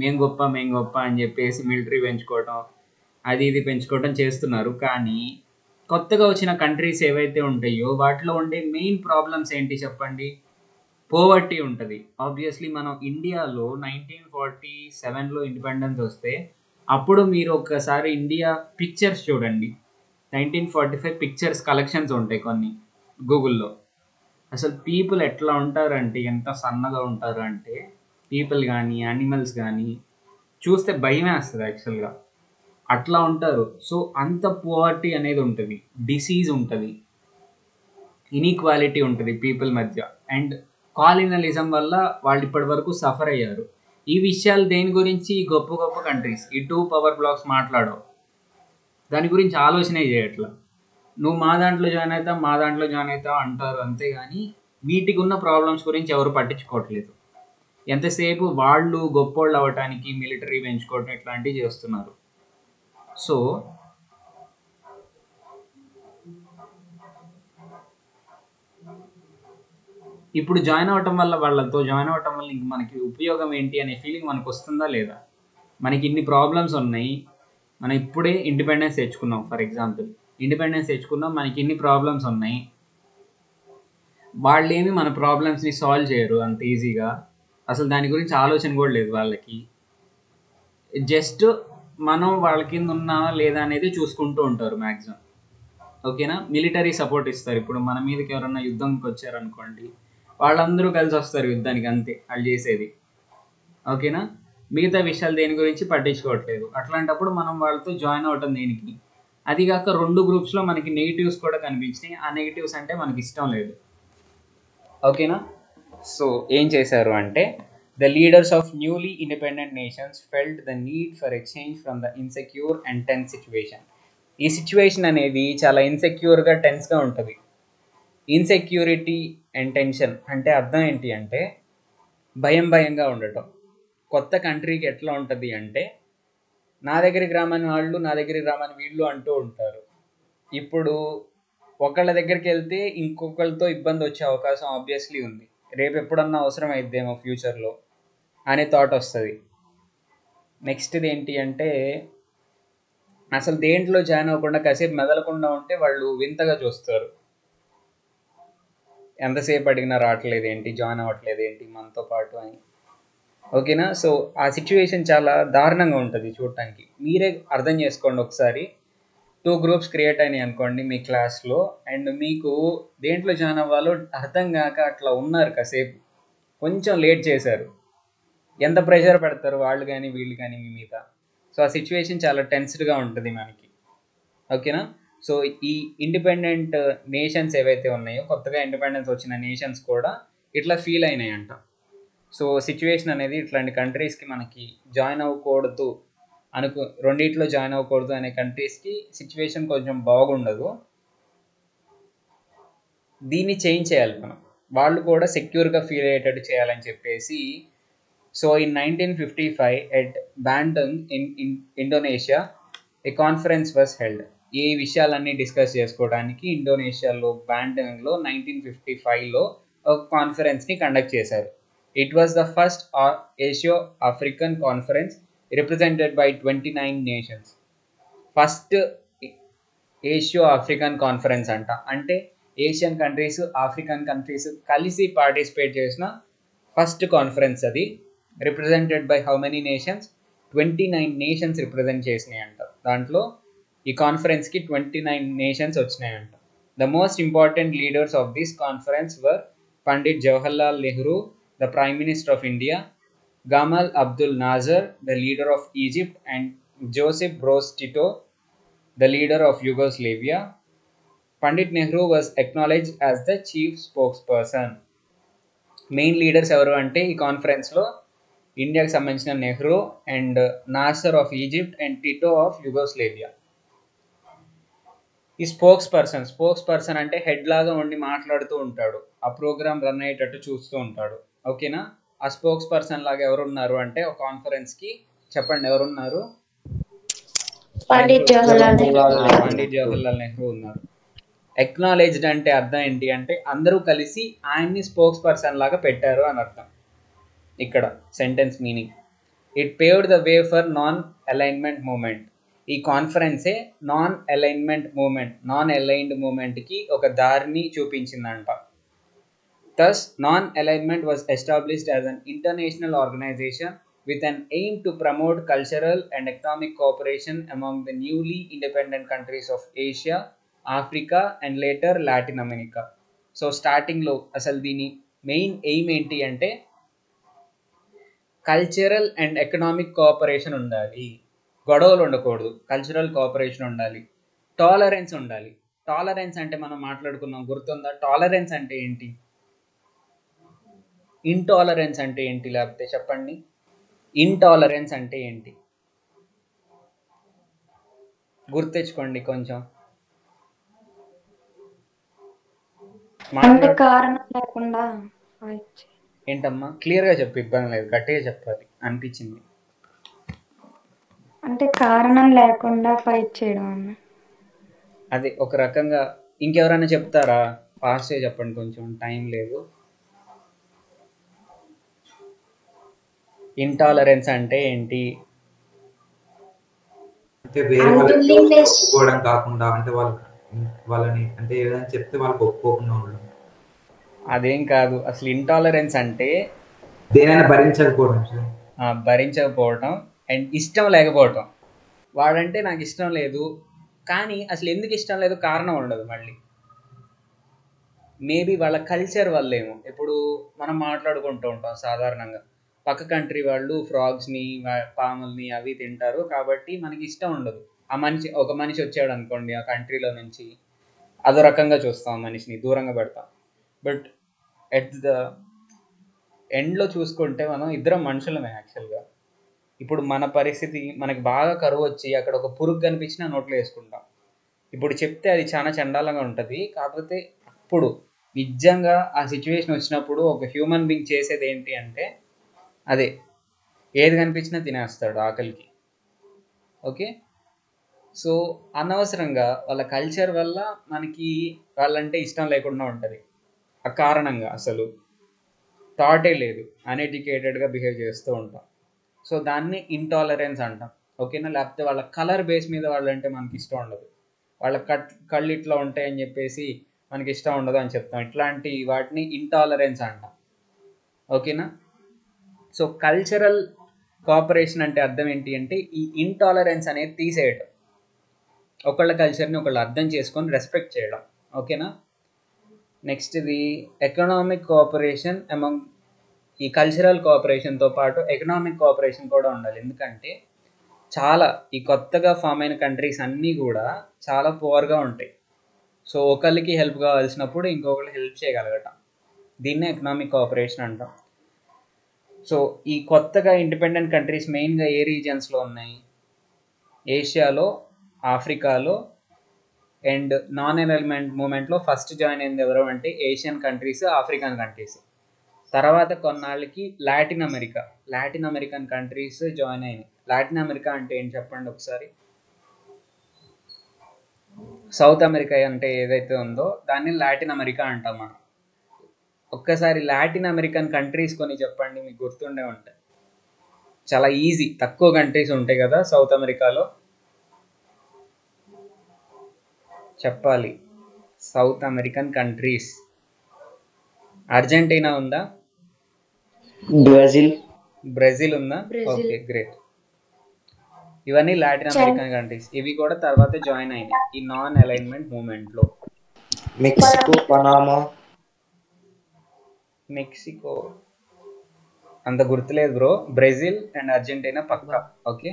మేం గొప్ప అని చెప్పేసి మిలిటరీ పెంచుకోవటం అది ఇది పెంచుకోవటం చేస్తున్నారు. కానీ కొత్తగా వచ్చిన కంట్రీస్ ఏవైతే ఉంటాయో వాటిలో ఉండే మెయిన్ ప్రాబ్లమ్స్ ఏంటి చెప్పండి? పోవర్టీ ఉంటుంది. ఆబ్వియస్లీ మనం ఇండియాలో 1947లో ఇండిపెండెన్స్ వస్తే అప్పుడు మీరు ఒక్కసారి ఇండియా పిక్చర్స్ చూడండి. 1945 పిక్చర్స్ కలెక్షన్స్ ఉంటాయి కొన్ని గూగుల్లో. అసలు పీపుల్ ఎట్లా ఉంటారంటే, ఎంత సన్నగా ఉంటారు అంటే, పీపుల్ కానీ యానిమల్స్ కానీ చూస్తే భయం వేస్తుంది యాక్చువల్గా, అట్లా ఉంటారు. సో అంత పోవర్టీ అనేది ఉంటుంది, డిసీజ్ ఉంటుంది, ఇన్ఈక్వాలిటీ ఉంటుంది పీపుల్ మధ్య. అండ్ కాలినలిజం వల్ల వాళ్ళు ఇప్పటి వరకు సఫర్ అయ్యారు. ఈ విషయాలు దేని గురించి గొప్ప కంట్రీస్, ఈ 2 పవర్ బ్లాక్స్ మాట్లాడవు, దాని గురించి ఆలోచనే చేయట్లా. నువ్వు మా దాంట్లో జాయిన్ అవుతావు అంటారు అంతేగాని వీటికి ఉన్న ప్రాబ్లమ్స్ గురించి ఎవరు పట్టించుకోవట్లేదు. ఎంతసేపు వాళ్ళు గొప్పోళ్ళు అవ్వటానికి మిలిటరీ పెంచుకోవటం ఇట్లాంటివి చేస్తున్నారు. సో ఇప్పుడు జాయిన్ అవ్వటం వల్ల వాళ్ళతో జాయిన్ అవ్వటం వల్ల ఇంక మనకి ఉపయోగం ఏంటి అనే ఫీలింగ్ మనకు వస్తుందా లేదా? మనకి ఇన్ని ప్రాబ్లమ్స్ ఉన్నాయి, మనం ఇప్పుడే ఇండిపెండెన్స్ తెచ్చుకున్నాం. ఫర్ ఎగ్జాంపుల్ ఇండిపెండెన్స్ తెచ్చుకున్నాం, మనకి ఇన్ని ప్రాబ్లమ్స్ ఉన్నాయి, వాళ్ళేమి మన ప్రాబ్లమ్స్ని సాల్వ్ చేయరు అంత ఈజీగా. అసలు దాని గురించి ఆలోచన కూడా లేదు వాళ్ళకి. జస్ట్ మనం వాళ్ళ కింద ఉన్నామా లేదా అనేది చూసుకుంటూ ఉంటారు మ్యాక్సిమం. ఓకేనా? మిలిటరీ సపోర్ట్ ఇస్తారు. ఇప్పుడు మన మీదకి ఎవరన్నా యుద్ధంకి వచ్చారనుకోండి, వాళ్ళందరూ కలిసి వస్తారు యుద్ధానికి, అంతే వాళ్ళు చేసేది. ఓకేనా? మిగతా విషయాలు దేని గురించి పట్టించుకోవట్లేదు. అట్లాంటప్పుడు మనం వాళ్ళతో జాయిన్ అవ్వటం దేనికి? అదిగాక 2 గ్రూప్స్లో మనకి నెగిటివ్స్ కూడా కనిపించినాయి. ఆ నెగిటివ్స్ అంటే మనకి ఇష్టం లేదు. ఓకేనా? సో ఏం చేశారు అంటే, the leaders of newly independent nations felt the need for exchange from the insecure and tense situation. ఈ సిచ్యువేషన్ అనేది చాలా ఇన్సెక్యూర్గా, టెన్స్గా ఉంటుంది. ఇన్సెక్యూరిటీ అండ్ టెన్షన్ అంటే అర్థం ఏంటి అంటే, భయంగా ఉండటం. కొత్త కంట్రీకి ఎట్లా ఉంటుంది అంటే, నా దగ్గరికి రామని వాళ్ళు, నా దగ్గరికి రామని వీళ్ళు అంటూ ఉంటారు. ఇప్పుడు ఒకళ్ళ దగ్గరికి వెళ్తే ఇంకొకరితో ఇబ్బంది వచ్చే అవకాశం ఆబ్వియస్లీ ఉంది. రేపు ఎప్పుడన్నా అవసరం అయిద్దేమో ఫ్యూచర్లో అనే థాట్ వస్తుంది. నెక్స్ట్ది ఏంటి అంటే, అసలు దేంట్లో జాయిన్ అవ్వకుండా కాసేపు మెదలకుండా ఉంటే వాళ్ళు వింతగా చూస్తారు. ఎంతసేపు అడిగినా రావట్లేదు ఏంటి, జాయిన్ అవ్వట్లేదు ఏంటి మనతో పాటు అని. ఓకేనా? సో ఆ సిచ్యువేషన్ చాలా దారుణంగా ఉంటుంది చూడటానికి. మీరే అర్థం చేసుకోండి ఒకసారి. 2 గ్రూప్స్ క్రియేట్ అయినాయి అనుకోండి మీ క్లాస్లో, అండ్ మీకు దేంట్లో జాయిన్ అవ్వాలో అర్థం కాక అట్లా ఉన్నారు కాసేపు, కొంచెం లేట్ చేశారు, ఎంత ప్రెషర్ పెడతారు వాళ్ళు కానీ వీళ్ళు కానీ మీ మీద. సో ఆ సిచ్యువేషన్ చాలా టెన్స్డ్గా ఉంటుంది మనకి. ఓకేనా? సో ఈ ఇండిపెండెంట్ నేషన్స్ ఏవైతే ఉన్నాయో, కొత్తగా ఇండిపెండెన్స్ వచ్చిన నేషన్స్ కూడా ఇట్లా ఫీల్ అయినాయంట. సో సిచ్యువేషన్ అనేది ఇట్లాంటి కంట్రీస్కి మనకి జాయిన్ అవ్వకూడదు రెండిట్లో జాయిన్ అవ్వకూడదు అనే కంట్రీస్కి సిచ్యువేషన్ కొంచెం బాగుండదు. దీన్ని చేంజ్ చేయాలి మనం, వాళ్ళు కూడా సెక్యూర్గా ఫీల్ అయ్యేటట్టు చేయాలని చెప్పేసి. So in 1955 at Bandung in Indonesia a conference was held. ఈ విషయాలన్నీ డిస్కస్ చేసుకోవడానికి ఇండోనేషియాలో బాంటంగ్లో 1955లో ఒక కాన్ఫరెన్స్ని కండక్ట్ చేశారు. It was the first Asio African conference represented by 29 nations. First Asio African conference అంట, అంటే ఏషియన్ కంట్రీస్, ఆఫ్రికన్ కంట్రీస్ కలిసి పార్టిసిపేట్ చేసిన ఫస్ట్ కాన్ఫరెన్స్ అది. Represented by how many nations? 29 nations represent చేసినాయంట. దాంట్లో ఈ కాన్ఫరెన్స్కి 29 నేషన్స్ వచ్చినాయంట. The most important leaders of this conference were Pandit Jawaharlal Nehru, the Prime Minister of India, Gamal Abdul Nasser, the leader of Egypt, and Joseph Broz Tito, the leader of Yugoslavia. Pandit Nehru was acknowledged as the chief spokesperson. Main leaders ఎవరు అంటే ఈ కాన్ఫరెన్స్లో ఇండియాకి సంబంధించిన Nehru and Nasser of Egypt and Tito of Yugoslavia. ఈ spokes person అంటే head లాగా ఉండి మాట్లాడుతూ ఉంటాడు, ఆ ప్రోగ్రామ్ రన్ అయ్యేటట్టు చూస్తూ ఉంటాడు. ఓకేనా? ఆ స్పోక్స్ పర్సన్ లాగా ఎవరున్నారు అంటే ఒక కాన్ఫరెన్స్కి చెప్పండి ఎవరున్నారు? పండిట్ జవహర్లాల్ నెహ్రూ ఉన్నారు. ఎక్నాలెడ్జ్డ్ అంటే అర్థం ఏంటి అంటే, అందరూ కలిసి ఆయన్ని స్పోక్స్ పర్సన్ లాగా పెట్టారు అని అర్థం ఇక్కడ sentence meaning. It paved the way for non alignment moment. ఈ కాన్ఫరెన్సే నాన్ అలైన్డ్ మూమెంట్కి ఒక దారిని చూపించిందంట. Thus, non-alignment was established as an international organization with an aim to promote cultural and economic cooperation among the newly independent countries of Asia, Africa and later Latin America. So, starting లో అసలు దీని main aim ఏంటి అంటే, cultural and economic cooperation ఉండాలి, గొడవలు ఉండకూడదు, cultural cooperation ఉండాలి, tolerance ఉండాలి. టాలరెన్స్ అంటే మనం మాట్లాడుకున్నాం, గుర్తుందా? టాలరెన్స్ అంటే ఏంటి, ఇంటాలరెన్స్ అంటే ఏంటి, లేకపోతే చెప్పండి ఇంటాలరెన్స్ అంటే ఏంటి, గుర్తెచ్చుకోండి కొంచెం. కారణం లేకుండా ఏంటమ్మా క్లియర్గా చెప్పు, ఇబ్బంది లేదు, గట్టిగా చెప్పాలి అనిపించింది. అంటే కారణం లేకుండా ఫైట్ చేయడం అన్న. అది ఒక రకంగా. ఇంకెవరైనా చెప్తారా? ఫాస్ట్గా చెప్పండి, కొంచెం టైం లేదు. ఇంటాలరెన్స్ అంటే ఏంటి? అంటే వేరే వాళ్ళకి అన్విల్లింగ్నెస్. ఒప్పుకోవడం కాకుండా, అంటే వాళ్ళని అంటే ఏదైనా చెప్తే వాళ్ళకి ఒప్పుకోకుండా ఉండడం. అదేం కాదు. అసలు ఇంటాలరెన్స్ అంటే దేనైనా భరించకపోవడం సార్. భరించకపోవటం అండ్ ఇష్టం లేకపోవటం. వాడంటే నాకు ఇష్టం లేదు, కానీ అసలు ఎందుకు ఇష్టం లేదు కారణం ఉండదు. మళ్ళీ మేబీ వాళ్ళ కల్చర్ వల్లేమో. ఇప్పుడు మనం మాట్లాడుకుంటూ ఉంటాం సాధారణంగా, పక్క కంట్రీ వాళ్ళు ఫ్రాగ్స్ని పాముల్ని అవి తింటారు కాబట్టి మనకి ఇష్టం ఉండదు. ఒక మనిషి వచ్చాడు అనుకోండి ఆ కంట్రీలో నుంచి, అదో రకంగా చూస్తాం, మనిషిని దూరంగా పెడతాం. బట్ ఎట్ ద ఎండ్లో చూసుకుంటే మనం ఇద్దరం మనుషులమే యాక్చువల్గా. ఇప్పుడు మన పరిస్థితి, మనకి బాగా కరువు వచ్చి అక్కడ ఒక పురుగు కనిపించినా నోట్లో వేసుకుంటాం. ఇప్పుడు చెప్తే అది చాలా చండాలంగా ఉంటుంది, కాకపోతే అప్పుడు నిజంగా ఆ సిచ్యువేషన్ వచ్చినప్పుడు ఒక హ్యూమన్ బీయింగ్ చేసేది ఏంటి అంటే అదే, ఏది కనిపించినా తినేస్తాడు ఆకలికి. ఓకే, సో అనవసరంగా వాళ్ళ కల్చర్ వల్ల మనకి వాళ్ళంటే ఇష్టం లేకుండా ఉంటుంది. ఆ కారణంగా అసలు థాటే లేదు, అన్ఎడ్యుకేటెడ్గా బిహేవ్ చేస్తూ ఉంటాం. సో దాన్ని ఇంటాలరెన్స్ అంటాం. ఓకేనా? లేకపోతే వాళ్ళ కలర్ బేస్ మీద వాళ్ళంటే మనకి ఇష్టం ఉండదు, వాళ్ళ కళ్ళు ఇట్లా ఉంటాయని చెప్పేసి మనకి ఇష్టం ఉండదు అని చెప్తాం. ఇట్లాంటి వాటిని ఇంటాలరెన్స్ అంటాం. ఓకేనా? సో కల్చరల్ కోఆపరేషన్ అంటే అర్థం ఏంటి అంటే ఈ ఇంటాలరెన్స్ అనేది తీసేయడం, ఒకళ్ళ కల్చర్ని ఒకళ్ళు అర్థం చేసుకొని రెస్పెక్ట్ చేయడం. ఓకేనా? నెక్స్ట్ ఇది ఎకనామిక్ కోఆపరేషన్ అమంగ్. ఈ కల్చరల్ కోఆపరేషన్తో పాటు ఎకనామిక్ కోఆపరేషన్ కూడా ఉండాలి. ఎందుకంటే చాలా ఈ కొత్తగా ఫామ్ అయిన కంట్రీస్ అన్నీ కూడా చాలా పువర్గా ఉంటాయి. సో ఒకరికి హెల్ప్ కావాల్సినప్పుడు ఇంకొకరు హెల్ప్ చేయగలగటం, దీన్నే ఎకనామిక్ కోఆపరేషన్ అంటాం. సో ఈ కొత్తగా ఇండిపెండెంట్ కంట్రీస్ మెయిన్గా ఏ రీజియన్స్లో ఉన్నాయి? ఏషియాలో, ఆఫ్రికాలో అండ్ నాన్ ఎన్రోల్మెంట్ మూమెంట్లో ఫస్ట్ జాయిన్ అయింది ఎవరు అంటే ఏషియన్ కంట్రీస్, ఆఫ్రికన్ కంట్రీస్. తర్వాత కొన్నాళ్ళకి లాటిన్ అమెరికన్ కంట్రీస్ జాయిన్ అయినాయి. లాటిన్ అమెరికా అంటే ఏంటి చెప్పండి ఒకసారి? సౌత్ అమెరికా అంటే ఏదైతే ఉందో దాన్ని లాటిన్ అమెరికా అంటాం మనం. ఒక్కసారి లాటిన్ అమెరికన్ కంట్రీస్ కొన్ని చెప్పండి, మీకు గుర్తుండే ఉంటాయి. చాలా ఈజీ, తక్కువ కంట్రీస్ ఉంటాయి కదా సౌత్ అమెరికాలో. చెప్పాలి. South American countries. అర్జెంటీనా ఉందా? బ్రెజిల్ ఉందా? Okay, great. ఇవన్నీ లాటిన్ అమెరికన్ కంట్రీస్. ఇవి కూడా తర్వాత జాయిన్ అయినాయి ఈ నాన్ అలైన్మెంట్ మూమెంట్లో. Mexico, Panama. మెక్సికో అంత గుర్తులేదు బ్రో. బ్రెజిల్ అండ్ అర్జెంటీనా పక్కా. ఓకే.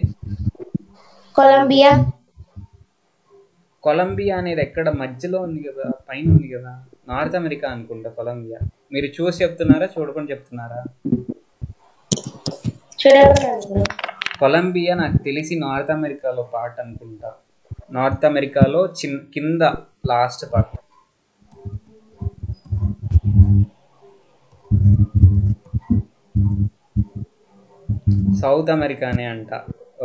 కొలంబియా అనేది ఎక్కడ మధ్యలో ఉంది కదా, పైన ఉంది కదా, నార్త్ అమెరికా అనుకుంటా కొలంబియా. మీరు చూసి చెప్తున్నారా చూడకుండా చెప్తున్నారా? కొలంబియా నాకు తెలిసి నార్త్ అమెరికాలో పార్ట్ అనుకుంటా. నార్త్ అమెరికాలో కింద లాస్ట్ పార్ట్. సౌత్ అమెరికానే అంట.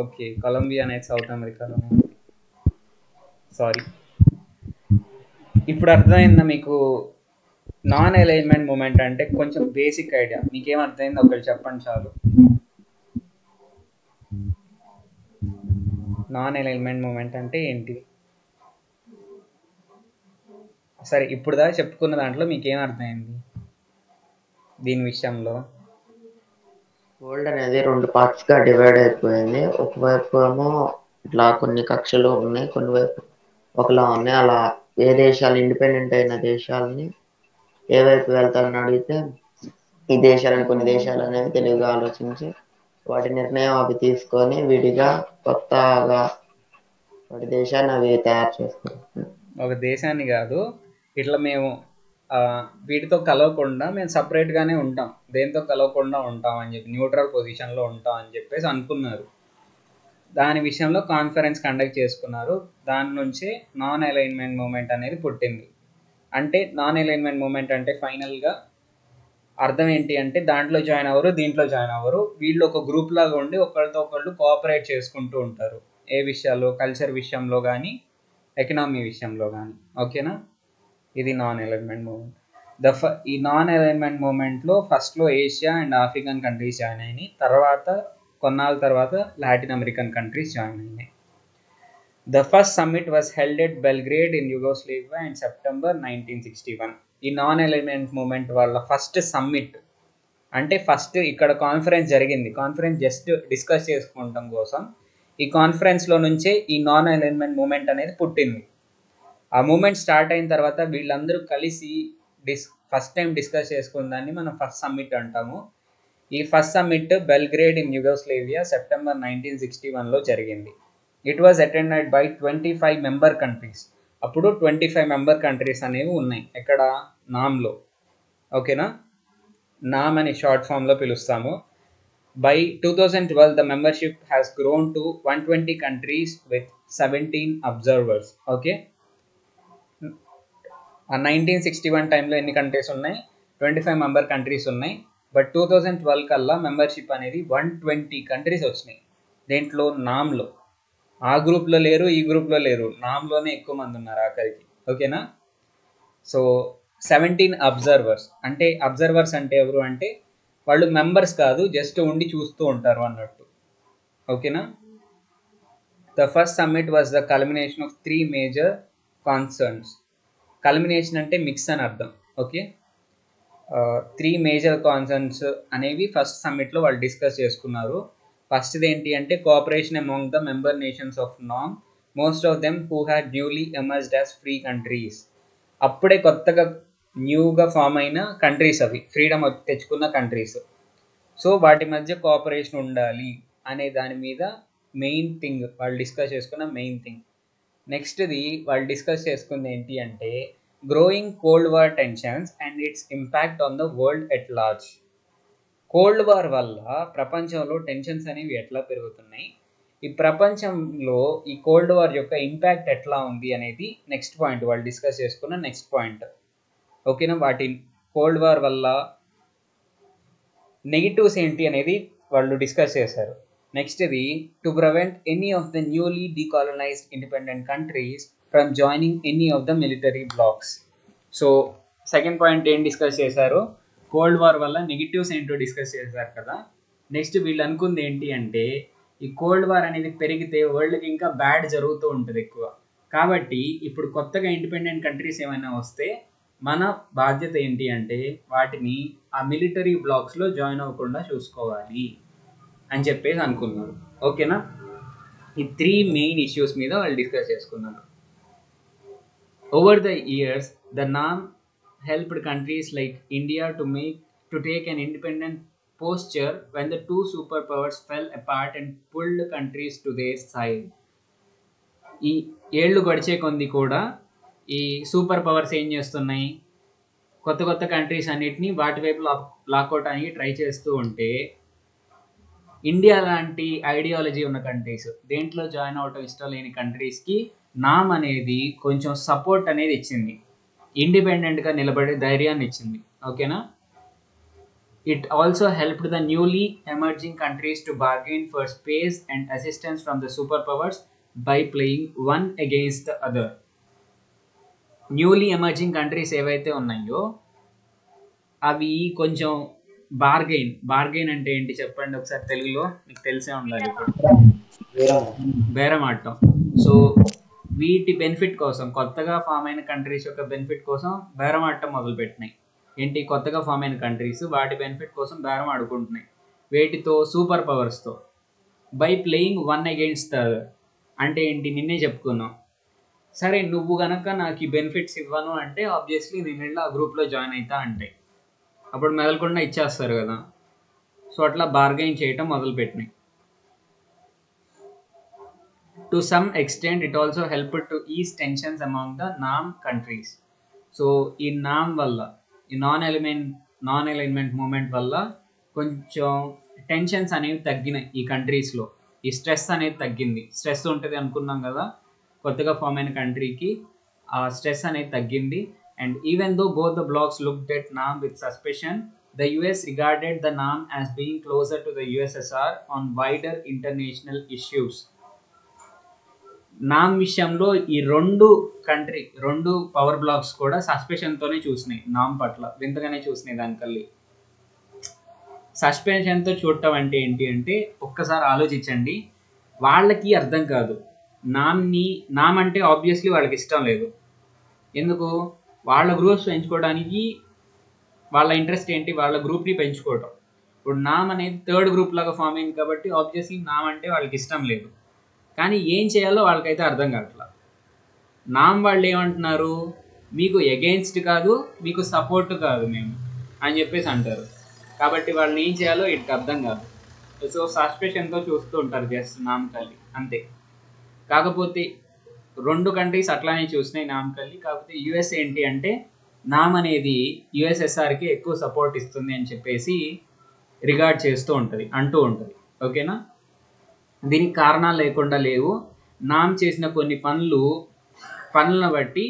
ఓకే, కొలంబియా అనేది సౌత్ అమెరికాలోనే ఉంది. సారీ. ఇప్పుడు అర్థమైందా మీకు? నాన్ అలైన్మెంట్ మూమెంట్ అంటే కొంచెం బేసిక్ ఐడియా మీకేం అర్థమైందో ఒకటి చెప్పండి చాలు. నాన్ అలైన్మెంట్ మూమెంట్ అంటే ఏంటి? సరే, ఇప్పుడు దాకా చెప్పుకున్న దాంట్లో మీకేం అర్థమైంది దీని విషయంలో? వరల్డ్ అనేది 2 పార్ట్స్ గా డివైడ్ అయిపోయింది. ఒకవైపు ఏమో ఇట్లా కొన్ని కక్షలు ఉన్నాయి, కొన్ని వైపు ఒకలా ఉన్నాయి. అలా ఏ దేశాలు ఇండిపెండెంట్ అయిన దేశాలని ఏ వైపు వెళ్తారని అడిగితే ఈ దేశాలని, కొన్ని దేశాలు అనేవి తెలివిగా ఆలోచించి వాటి నిర్ణయం అవి తీసుకొని విడిగా కొత్తగా వాటి దేశాన్ని అవి తయారు చేస్తారు. ఒక దేశాన్ని కాదు, ఇట్లా మేము వీటితో కలవకుండా మేము సపరేట్గానే ఉంటాం, దేంతో కలవకుండా ఉంటాం అని చెప్పి, న్యూట్రల్ పొజిషన్లో ఉంటాం అని చెప్పేసి అనుకున్నారు. దాని విషయంలో కాన్ఫరెన్స్ కండక్ట్ చేసుకున్నారు. దాని నుంచే నాన్ అలైన్మెంట్ మూమెంట్ అనేది పుట్టింది. అంటే నాన్ అలైన్మెంట్ మూమెంట్ అంటే ఫైనల్గా అర్థం ఏంటి అంటే దాంట్లో జాయిన్ అవ్వరు, దీంట్లో జాయిన్ అవ్వరు, వీళ్ళు ఒక గ్రూప్ లాగా ఉండి ఒకళ్ళతో ఒకళ్ళు కోఆపరేట్ చేసుకుంటూ ఉంటారు. ఏ విషయాల్లో? కల్చర్ విషయంలో కానీ ఎకనామీ విషయంలో కానీ. ఓకేనా? ఇది నాన్ అలైన్మెంట్ మూమెంట్. ఈ నాన్ అలైన్మెంట్ మూమెంట్లో ఫస్ట్లో Asia and African countries join అయినాయి, తర్వాత కొన్నాళ్ళ తర్వాత లాటిన్ అమెరికన్ కంట్రీస్ జాయిన్ అయినాయి. The first summit was held at Belgrade in Yugoslavia in September 1961. ఈ నాన్ అలైన్మెంట్ మూమెంట్ వాళ్ళ ఫస్ట్ సమ్మిట్ అంటే ఫస్ట్ ఇక్కడ కాన్ఫరెన్స్ జరిగింది. కాన్ఫరెన్స్ జస్ట్ డిస్కస్ చేసుకోవడం కోసం ఈ కాన్ఫరెన్స్లో నుంచే ఈ నాన్ అలైన్మెంట్ మూమెంట్ అనేది పుట్టింది. ఆ మూమెంట్ స్టార్ట్ అయిన తర్వాత వీళ్ళందరూ కలిసి ఫస్ట్ టైం డిస్కస్ చేసుకున్న దాన్ని మనం ఫస్ట్ సమ్మిట్ అంటాము. ఈ first summit Belgrade in Yugoslavia September 1961లో జరిగింది. It was attended by 25 member countries. అప్పుడు 25 మెంబర్ కంట్రీస్ అనేవి ఉన్నాయి ఎక్కడ, నామ్లో. ఓకేనా, నామ్ అని షార్ట్ ఫామ్లో పిలుస్తాము. By 2012 the membership has grown to 120 countries with 17 observers. Okay, 1961 టైంలో ఎన్ని కంట్రీస్ ఉన్నాయి? 25 మెంబర్ కంట్రీస్ ఉన్నాయి. బట్ 2012 కల్లా మెంబర్షిప్ అనేది 120 కంట్రీస్ వచ్చినాయి. దేంట్లో? నామ్లో. ఆ గ్రూప్లో లేరు, ఈ గ్రూప్లో లేరు, నామ్లోనే ఎక్కువ మంది ఉన్నారు ఆఖరికి. ఓకేనా, సో 17 అబ్జర్వర్స్. అంటే అబ్జర్వర్స్ అంటే ఎవరు అంటే వాళ్ళు మెంబర్స్ కాదు, జస్ట్ ఉండి చూస్తూ ఉంటారు అన్నట్టు. ఓకేనా, the first summit was the culmination of 3 major concerns. Culmination అంటే మిక్స్ అని అర్థం. ఓకే, 3 మేజర్ కాన్సర్న్స్ అనేవి ఫస్ట్ సమ్మిట్లో వాళ్ళు డిస్కస్ చేసుకున్నారు. ఫస్ట్ది ఏంటి అంటే cooperation among the member nations of NAM, most of them who had newly emerged as free countries. అప్పుడే కొత్తగా న్యూగా ఫామ్ అయిన కంట్రీస్ అవి, ఫ్రీడమ్ తెచ్చుకున్న కంట్రీస్. సో వాటి మధ్య కోఆపరేషన్ ఉండాలి అనే దాని మీద మెయిన్ థింగ్ వాళ్ళు డిస్కస్ చేసుకున్న మెయిన్ థింగ్. నెక్స్ట్ది వాళ్ళు డిస్కస్ చేసుకుంది ఏంటి అంటే growing cold war tensions and it's impact on the world at large. Cold war వల్ల ప్రపంచంలో టెన్షన్స్ అనేవి ఎట్లా పెరుగుతున్నాయి, ఈ ప్రపంచంలో ఈ కోల్డ్ వార్ యొక్క ఇంపాక్ట్ ఎట్లా ఉంది అనేది నెక్స్ట్ పాయింట్, వాళ్ళు డిస్కస్ చేసుకున్న నెక్స్ట్ పాయింట్. ఓకేనా, వాటి కోల్డ్ వార్ వల్ల నెగిటివ్స్ ఏంటి అనేది వాళ్ళు డిస్కస్ చేశారు. నెక్స్ట్ది to prevent any of the newly decolonised independent countries from joining any of the military blocs. So second point ఏం డిస్కస్ చేశారు? కోల్డ్ వార్ వల్ల నెగిటివ్స్ ఏంటో డిస్కస్ చేశారు కదా. నెక్స్ట్ వీళ్ళు అనుకుంది ఏంటి అంటే ఈ కోల్డ్ వార్ అనేది పెరిగితే వరల్డ్కి ఇంకా బ్యాడ్ జరుగుతూ ఉంటుంది ఎక్కువ. కాబట్టి ఇప్పుడు కొత్తగా ఇండిపెండెంట్ కంట్రీస్ ఏమైనా వస్తే మన బాధ్యత ఏంటి అంటే వాటిని ఆ మిలిటరీ బ్లాక్స్లో జాయిన్ అవ్వకుండా చూసుకోవాలి అని చెప్పేసి అనుకున్నారు. ఓకేనా, ఈ 3 మెయిన్ ఇష్యూస్ మీద వాళ్ళు డిస్కస్ చేసుకున్నారు. Over the years the NAM helped countries like India to take an independent posture when the 2 superpowers fell apart and pulled countries to their side. ఈ ఏళ్ళు గడిచే కొంది కూడా ఈ సూపర్ పవర్స్ ఏం చేస్తున్నాయి, కొత్త కొత్త కంట్రీస్ అన్నిటినీ వాటి వైపు లాక్కోవటానికి ట్రై చేస్తూ ఉంటే ఇండియా లాంటి ఐడియాలజీ ఉన్న కంట్రీస్, దేంట్లో జాయిన్ అవటం ఇష్టం లేని కంట్రీస్కి నామ్ అనేది కొంచెం సపోర్ట్ అనేది ఇచ్చింది, ఇండిపెండెంట్గా నిలబడే ధైర్యాన్ని ఇచ్చింది. ఓకేనా, it also helped the newly emerging countries to bargain for space and assistance from the super powers by playing one against the other. Newly emerging countries ఏవైతే ఉన్నాయో అవి కొంచెం బార్గెయిన్ అంటే ఏంటి చెప్పండి ఒకసారి తెలుగులో, మీకు తెలిసే ఉండాలి, బేరం ఆడటం. సో వీటి బెనిఫిట్ కోసం, కొత్తగా ఫామ్ అయిన కంట్రీస్ యొక్క బెనిఫిట్ కోసం బేరం ఆడటం మొదలుపెట్టినాయి. ఏంటి, కొత్తగా ఫామ్ అయిన కంట్రీస్ వాటి బెనిఫిట్ కోసం బేరం ఆడుకుంటున్నాయి. వేటితో? సూపర్ పవర్స్తో. By playing one against the other అంటే ఏంటి, నిన్నే చెప్పుకున్నాం. సరే నువ్వు కనుక నాకు ఈ బెనిఫిట్స్ ఇవ్వను అంటే ఆబ్వియస్లీ నేను వెళ్ళి ఆ గ్రూప్లో జాయిన్ అవుతా అంటే అప్పుడు మెదలకుండా ఇచ్చేస్తారు కదా. సో అట్లా బార్గెయిన్ చేయటం మొదలుపెట్టినాయి. To some extent, it also helped to ease tensions among the NAM countries. So, ఈ నామ్ వల్ల, ఈ నాన్ అలైన్మెంట్ మూమెంట్ వల్ల కొంచెం టెన్షన్స్ అనేవి తగ్గినాయి ఈ కంట్రీస్లో. ఈ స్ట్రెస్ అనేది తగ్గింది. స్ట్రెస్ ఉంటుంది అనుకున్నాం కదా కొత్తగా ఫామ్ అయిన కంట్రీకి, ఆ స్ట్రెస్ అనేది తగ్గింది. And even though both the blocks looked at NAM with suspicion, the US regarded the NAM as being closer to the USSR on wider international issues. నామ్ విషయంలో ఈ రెండు పవర్ బ్లాక్స్ కూడా సస్పెషన్తోనే చూసినాయి నామ్ పట్ల, వింతగానే చూసినాయి దానికల్లి. సస్పెన్షన్తో చూడటం అంటే ఏంటి అంటే ఒక్కసారి ఆలోచించండి, వాళ్ళకి అర్థం కాదు నామ్ అంటే ఆబ్వియస్లీ వాళ్ళకి ఇష్టం లేదు. ఎందుకు? వాళ్ళ గ్రూప్స్ పెంచుకోవడానికి వాళ్ళ ఇంట్రెస్ట్ ఏంటి? వాళ్ళ గ్రూప్ని పెంచుకోవటం. ఇప్పుడు నామ్ అనేది థర్డ్ గ్రూప్ లాగా ఫామ్ అయింది కాబట్టి ఆబ్వియస్లీ నామ్ అంటే వాళ్ళకి ఇష్టం లేదు. కానీ ఏం చేయాలో వాళ్ళకైతే అర్థం కావట్లా. నామ్ వాళ్ళు ఏమంటున్నారు, మీకు ఎగెయిన్స్ట్ కాదు, మీకు సపోర్ట్ కాదు మేము అని చెప్పేసి అంటారు. కాబట్టి వాళ్ళని ఏం చేయాలో వీటికి అర్థం కాదు. సో సస్పెషన్తో చూస్తూ ఉంటారు జస్ట్ నామకల్లి అంతే. కాకపోతే రెండు కంట్రీస్ అట్లానే చూసినాయి నామకల్లి. కాకపోతే యుఎస్ ఏంటి అంటే నామ్ అనేది యుఎస్ఎస్ఆర్కి ఎక్కువ సపోర్ట్ ఇస్తుంది అని చెప్పేసి రిగార్డ్ చేస్తూ ఉంటుంది, అంటూ ఉంటుంది. ఓకేనా? దీనికి కారణాలు లేకుండా లేవు. నామ్ చేసిన కొన్ని పనులను బట్టి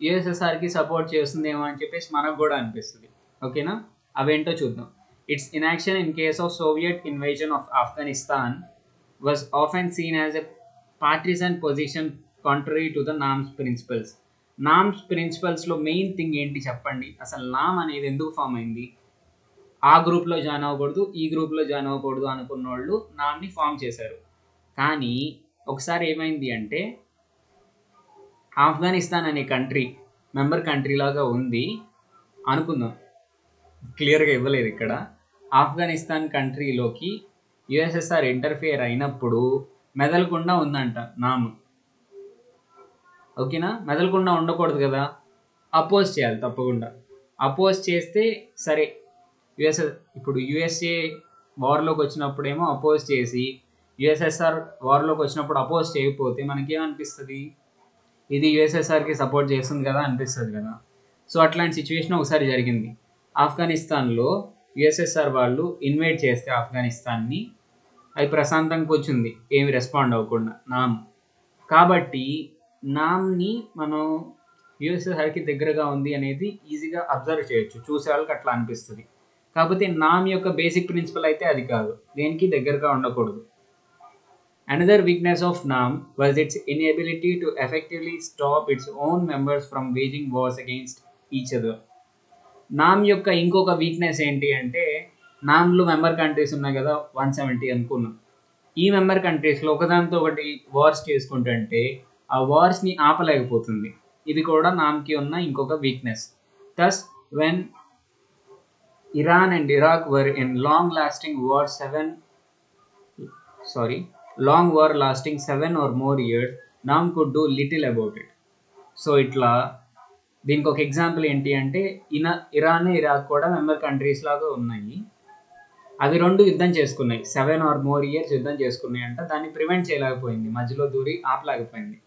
యుఎస్ఎస్ఆర్కి సపోర్ట్ చేస్తుందేమో అని చెప్పేసి మనకు కూడా అనిపిస్తుంది. ఓకేనా? అవేంటో చూద్దాం. Its inaction in case of Soviet invasion of Afghanistan was often seen as a partisan position contrary to the NAM's principles. NAM's principles లో మెయిన్ థింగ్ ఏంటి చెప్పండి? అసలు నామ్ అనేది ఎందుకు ఫామ్ అయింది? ఆ గ్రూప్లో జాయిన్ అవ్వకూడదు, ఈ గ్రూప్లో జాయిన్ అవ్వకూడదు అనుకున్న వాళ్ళు నామ్ని ఫామ్ చేశారు. కానీ ఒకసారి ఏమైంది అంటే ఆఫ్ఘనిస్తాన్ అనే కంట్రీ మెంబర్ కంట్రీ లాగా ఉంది అనుకుందాం, క్లియర్గా ఇవ్వలేదు ఇక్కడ. ఆఫ్ఘనిస్తాన్ కంట్రీలోకి యుఎస్ఎస్ఆర్ ఇంటర్ఫియర్ అయినప్పుడు మెదలకుండా ఉందంట నామ్. ఓకేనా? మెదలకుండా ఉండకూడదు కదా, అపోజ్ చేయాలి తప్పకుండా. అపోజ్ చేస్తే సరే, ఇప్పుడు యుఎస్ఏ వార్లోకి వచ్చినప్పుడేమో అపోజ్ చేసి, యుఎస్ఎస్ఆర్ వార్లోకి వచ్చినప్పుడు అపోజ్ చేయకపోతే మనకేమనిపిస్తుంది? ఇది యుఎస్ఎస్ఆర్కి సపోర్ట్ చేస్తుంది కదా అనిపిస్తుంది కదా. సో అట్లాంటి సిచ్యువేషన్ ఒకసారి జరిగింది. ఆఫ్ఘనిస్తాన్లో యుఎస్ఎస్ఆర్ వాళ్ళు ఇన్వైట్ చేస్తే ఆఫ్ఘనిస్తాన్ని, అది ప్రశాంతంగా కూర్చుంది ఏమి రెస్పాండ్ అవ్వకుండా నామ్. కాబట్టి నామ్ని మనం యుఎస్ఎస్ఆర్కి దగ్గరగా ఉంది అనేది ఈజీగా అబ్జర్వ్ చేయొచ్చు, చూసే వాళ్ళకి అట్లా అనిపిస్తుంది. కాకపోతే నామ్ యొక్క బేసిక్ ప్రిన్సిపల్ అయితే అది కాదు, దేనికి దగ్గరగా ఉండకూడదు. Another weakness of NAM was its inability to effectively stop its own members from waging wars against each other. నామ్ యొక్క ఇంకొక వీక్నెస్ ఏంటి అంటే, నామ్లో మెంబర్ కంట్రీస్ ఉన్నాయి కదా 170 అనుకున్నాం. ఈ మెంబర్ కంట్రీస్లో ఒకదానితో ఒకటి వార్స్ చేసుకుంటుంటే ఆ వార్స్ని ఆపలేకపోతుంది. ఇది కూడా నామ్కి ఉన్న ఇంకొక weakness. Thus, when Iran and Iraq were in long war lasting 7 or more years, NAM could do little about it. So ఇట్లా దీనికి ఒక ఎగ్జాంపుల్ ఏంటి అంటే, ఇరాన్ ఇరాక్ కూడా మెంబర్ కంట్రీస్ లాగా ఉన్నాయి. అవి రెండు యుద్ధం చేసుకున్నాయి, 7 or more years యుద్ధం చేసుకున్నాయి అంట. దాన్ని ప్రివెంట్ చేయలేకపోయింది, మధ్యలో దూరి ఆపలేకపోయింది.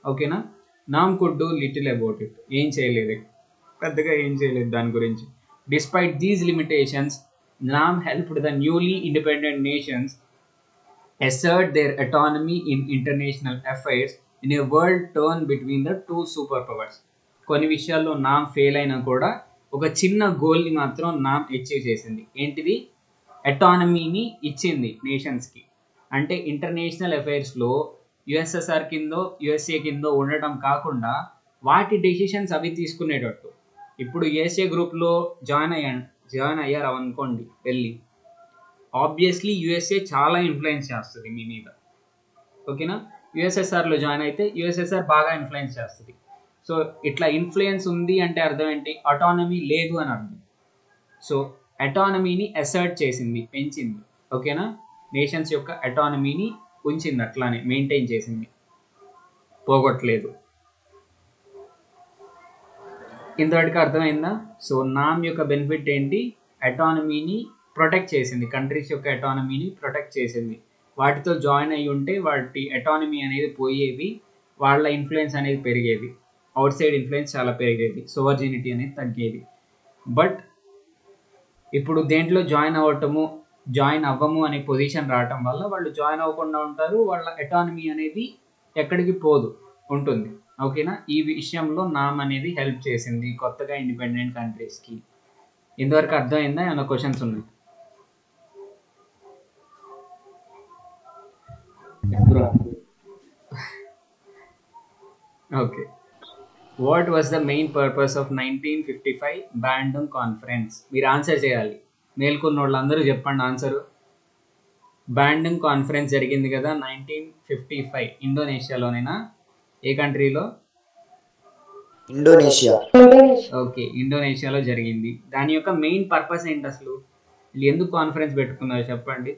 ఓకేనా? NAM could do little about it. ఏం చేయలేదు, పెద్దగా ఏం చేయలేదు దాని గురించి. Despite these limitations, NAM helped the newly independent nations assert their autonomy in international affairs in a world torn between the two superpowers. కొన్ని విషయాల్లో నామ్ ఫెయిల్ అయినా కూడా ఒక చిన్న గోల్ని మాత్రం నామ్ అచీవ్ చేసింది. ఏంటిది? అటానమీని ఇచ్చింది నేషన్స్కి. అంటే ఇంటర్నేషనల్ అఫైర్స్లో యుఎస్ఎస్ఆర్ కిందో యుఎస్ఏ కిందో ఉండటం కాకుండా వాటి డెసిషన్స్ అవి తీసుకునేటట్టు. ఇప్పుడు యుఎస్ఏ గ్రూప్లో జాయిన్ అయ్యారు అనుకోండి వెళ్ళి, ఆబ్వియస్లీ యుఎస్ఏ చాలా ఇన్ఫ్లుయెన్స్ చేస్తుంది మీ మీద. ఓకేనా? యుఎస్ఎస్ఆర్లో జాయిన్ అయితే యుఎస్ఎస్ఆర్ బాగా ఇన్ఫ్లుయెన్స్ చేస్తుంది. సో ఇట్లా ఇన్ఫ్లుయెన్స్ ఉంది అంటే అర్థం ఏంటి? అటానమీ లేదు అని అర్థం. సో అటానమీని అసర్ట్ చేసింది, పెంచింది. ఓకేనా? నేషన్స్ యొక్క అటానమీని ఉంచింది, అట్లానే మెయింటైన్ చేసింది, పోగొట్టలేదు. ఇంతవరకు అర్థమైందా? సో నామ్ యొక్క బెనిఫిట్ ఏంటి? అటానమీని ప్రొటెక్ట్ చేసింది, కంట్రీస్ యొక్క అటానమీని ప్రొటెక్ట్ చేసింది. వాటితో జాయిన్ అయ్యి ఉంటే వాటి అటానమీ అనేది పోయేది, వాళ్ళ ఇన్ఫ్లుయెన్స్ అనేది పెరిగేది, అవుట్ సైడ్ ఇన్ఫ్లుయెన్స్ చాలా పెరిగేది, సోవర్జినిటీ అనేది తగ్గేది. బట్ ఇప్పుడు దేంట్లో జాయిన్ అవ్వము అనే పొజిషన్ రావటం వల్ల వాళ్ళు జాయిన్ అవ్వకుండా ఉంటారు, వాళ్ళ అటానమీ అనేది ఎక్కడికి పోదు, ఉంటుంది. ఓకేనా? ఈ విషయంలో నామ్ అనేది హెల్ప్ చేసింది కొత్తగా ఇండిపెండెంట్ కంట్రీస్కి. ఇంతవరకు అర్థమైందా? ఏమైనా క్వశ్చన్స్ ఉన్నాయి? Okay. What was the main purpose of 1955 Bandung conference? మీరు ఆన్సర్ చేయాలి. మేల్కొన్న వాళ్ళందరూ చెప్పండి ఆన్సరు. బ్యాండమ్ కాన్ఫరెన్స్ జరిగింది కదా 1955 ఇండోనేషియాలోనేనా? ఏ కంట్రీలో? ఇండోనేషియా. ఓకే, ఇండోనేషియాలో జరిగింది. దాని యొక్క మెయిన్ పర్పస్ ఏంటి అసలు? వీళ్ళు ఎందుకు కాన్ఫరెన్స్ పెట్టుకున్నారు చెప్పండి.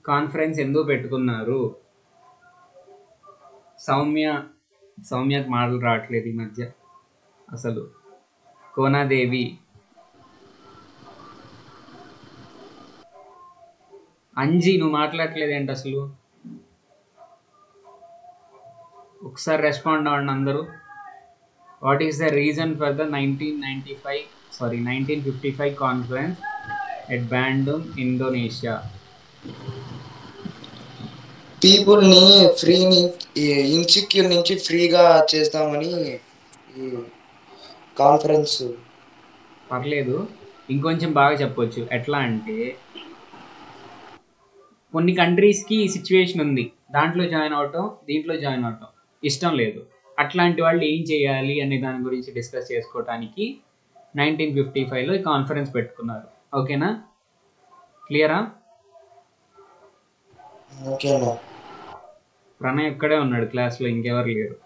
కాన్ఫరెన్స్ ఎందుకు పెట్టుకున్నారు? సౌమ్యకు మాటలు రావట్లేదు ఈ మధ్య అసలు. కోనాదేవి, అంజీ నువ్వు మాట్లాడట్లేదు ఏంటి అసలు? ఒకసారి రెస్పాండ్ అవ్వండి అందరూ. What is the reason for the 1955 conference at Bandung Indonesia? People ని ఫ్రీని ఇన్సెక్యూర్ నుంచి ఫ్రీగా చేస్తామని ఈ కాన్ఫరెన్స్. పర్లేదు, ఇంకొంచెం బాగా చెప్పొచ్చు. ఎట్లా అంటే కొన్ని కంట్రీస్కి ఈ సిచ్యువేషన్ ఉంది, దాంట్లో జాయిన్ అవటం దీంట్లో జాయిన్ అవటం ఇష్టం లేదు. అట్లాంటి వాళ్ళు ఏం చేయాలి అనే దాని గురించి డిస్కస్ చేసుకోవడానికి 1955లో ఈ కాన్ఫరెన్స్ పెట్టుకున్నారు. ఓకేనా? క్లియరా? ఓకేనా? ప్రణయ్ ఒక్కడే ఉన్నాడు క్లాస్లో, ఇంకెవరు లేరు.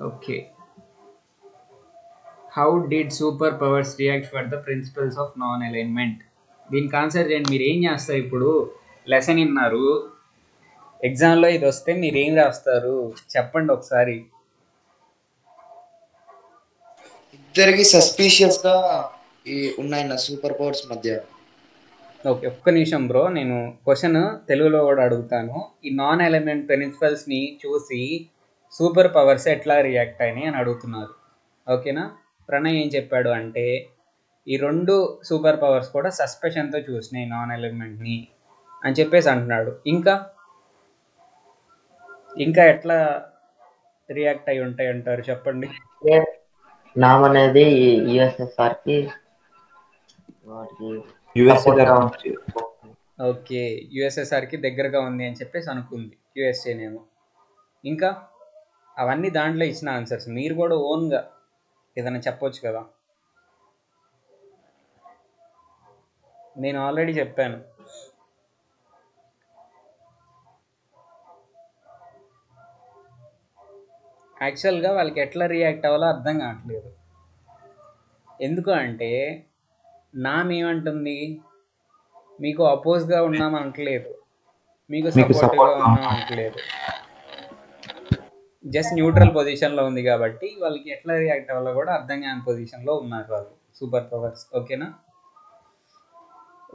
Okay. How did super powers react for the principles of non alignment? దీనికి ఆన్సర్ చేయండి. మీరు ఏం చేస్తారు ఇప్పుడు? లెసన్ విన్నారు, ఎగ్జామ్లో ఇది వస్తే మీరు ఏం రాస్తారు చెప్పండి ఒకసారి. ఇద్దరికి సస్పీషియస్ గా ఉన్నాయి నా సూపర్ పవర్స్ మధ్య. ఓకే, ఒక్క నిమిషం బ్రో, నేను క్వశ్చన్ తెలుగులో కూడా అడుగుతాను. ఈ నాన్ ఎలిమెంట్ ప్రిన్సిపల్స్ని చూసి సూపర్ పవర్స్ ఎట్లా రియాక్ట్ అయినాయి అని అడుగుతున్నారు. ఓకేనా? ప్రణయ్ ఏం చెప్పాడు అంటే ఈ రెండు సూపర్ పవర్స్ కూడా సస్పెషన్తో చూసినాయి నాన్ ఎలిమెంట్ని అని చెప్పేసి అంటున్నాడు. ఇంకా ఎట్లా రియాక్ట్ అయి ఉంటాయి అంటారు చెప్పండి. నామ్ అనేది యుఎస్ఎస్ఆర్కి ఓకే, యుఎస్ఎస్ఆర్కి దగ్గరగా ఉంది అని చెప్పేసి అనుకుంది యుఎస్ఏనేమో. ఇంకా అవన్నీ దాంట్లో ఇచ్చిన ఆన్సర్స్, మీరు కూడా ఓన్గా ఏదైనా చెప్పొచ్చు కదా. నేను ఆల్రెడీ చెప్పాను. యాక్చువల్గా వాళ్ళకి ఎట్లా రియాక్ట్ అవ్వాలో అర్థం కావట్లేదు. ఎందుకు అంటే ఏమంటుంది, మీకు అపోజ్గా ఉన్నాం అనట్లేదు, మీకు సపోర్టివ్గా ఉన్నాం అనట్లేదు, జస్ట్ న్యూట్రల్ పొజిషన్లో ఉంది. కాబట్టి వాళ్ళకి ఎట్లా రియాక్ట్ అవ్వాలో కూడా అర్థం కాని పొజిషన్లో ఉన్నారు వాళ్ళు సూపర్ పవర్స్. ఓకేనా?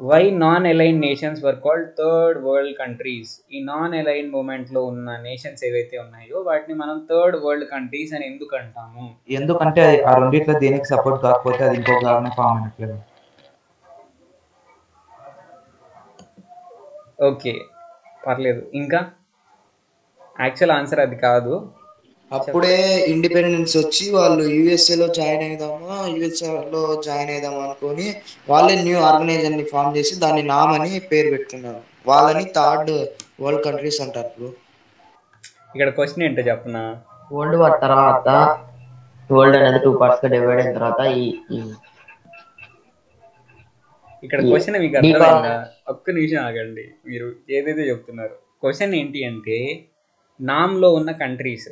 Why non align nations were called third world countries? ఈ నాన్ అలైన్ మూమెంట్లో ఉన్న నేషన్స్ ఏవైతే ఉన్నాయో వాటిని మనం థర్డ్ వరల్డ్ కంట్రీస్ అని ఎందుకు అంటాము? ఎందుకంటే ఆ రెండిట్లో దేనికి సపోర్ట్ కాకపోతే అది ఇంకో కారణం ఫామ్ అయినట్లేదు. ఓకే, పర్లేదు. ఇంకా యాక్చువల్ ఆన్సర్ అది కాదు. అప్పుడే ఇండిపెండెన్స్ వచ్చి వాళ్ళు యుఎస్ఏలో జాయిన్ అయిదామా అనుకొని వాళ్ళే న్యూ ఆర్గనైజేషన్ ని ఫామ్ చేసి దాన్ని నామ్ అని పేరు పెట్టుకున్నారు. వాళ్ళని థర్డ్ వరల్డ్ కంట్రీస్ అంటారు. ఇక్కడ క్వశ్చన్ ఏంటో చెప్పనా? వరల్డ్ వార్ తర్వాత వరల్డ్ అనేది 2 parts గా డివైడ్ అయిన తర్వాత ఇక్కడ క్వశ్చన్ మీకు అర్థమైందా? ఒక్క నిమిషం ఆగండి, మీరు ఏదైతే చెప్తున్నారు. క్వశ్చన్ ఏంటి అంటే నామ్లో ఉన్న కంట్రీస్,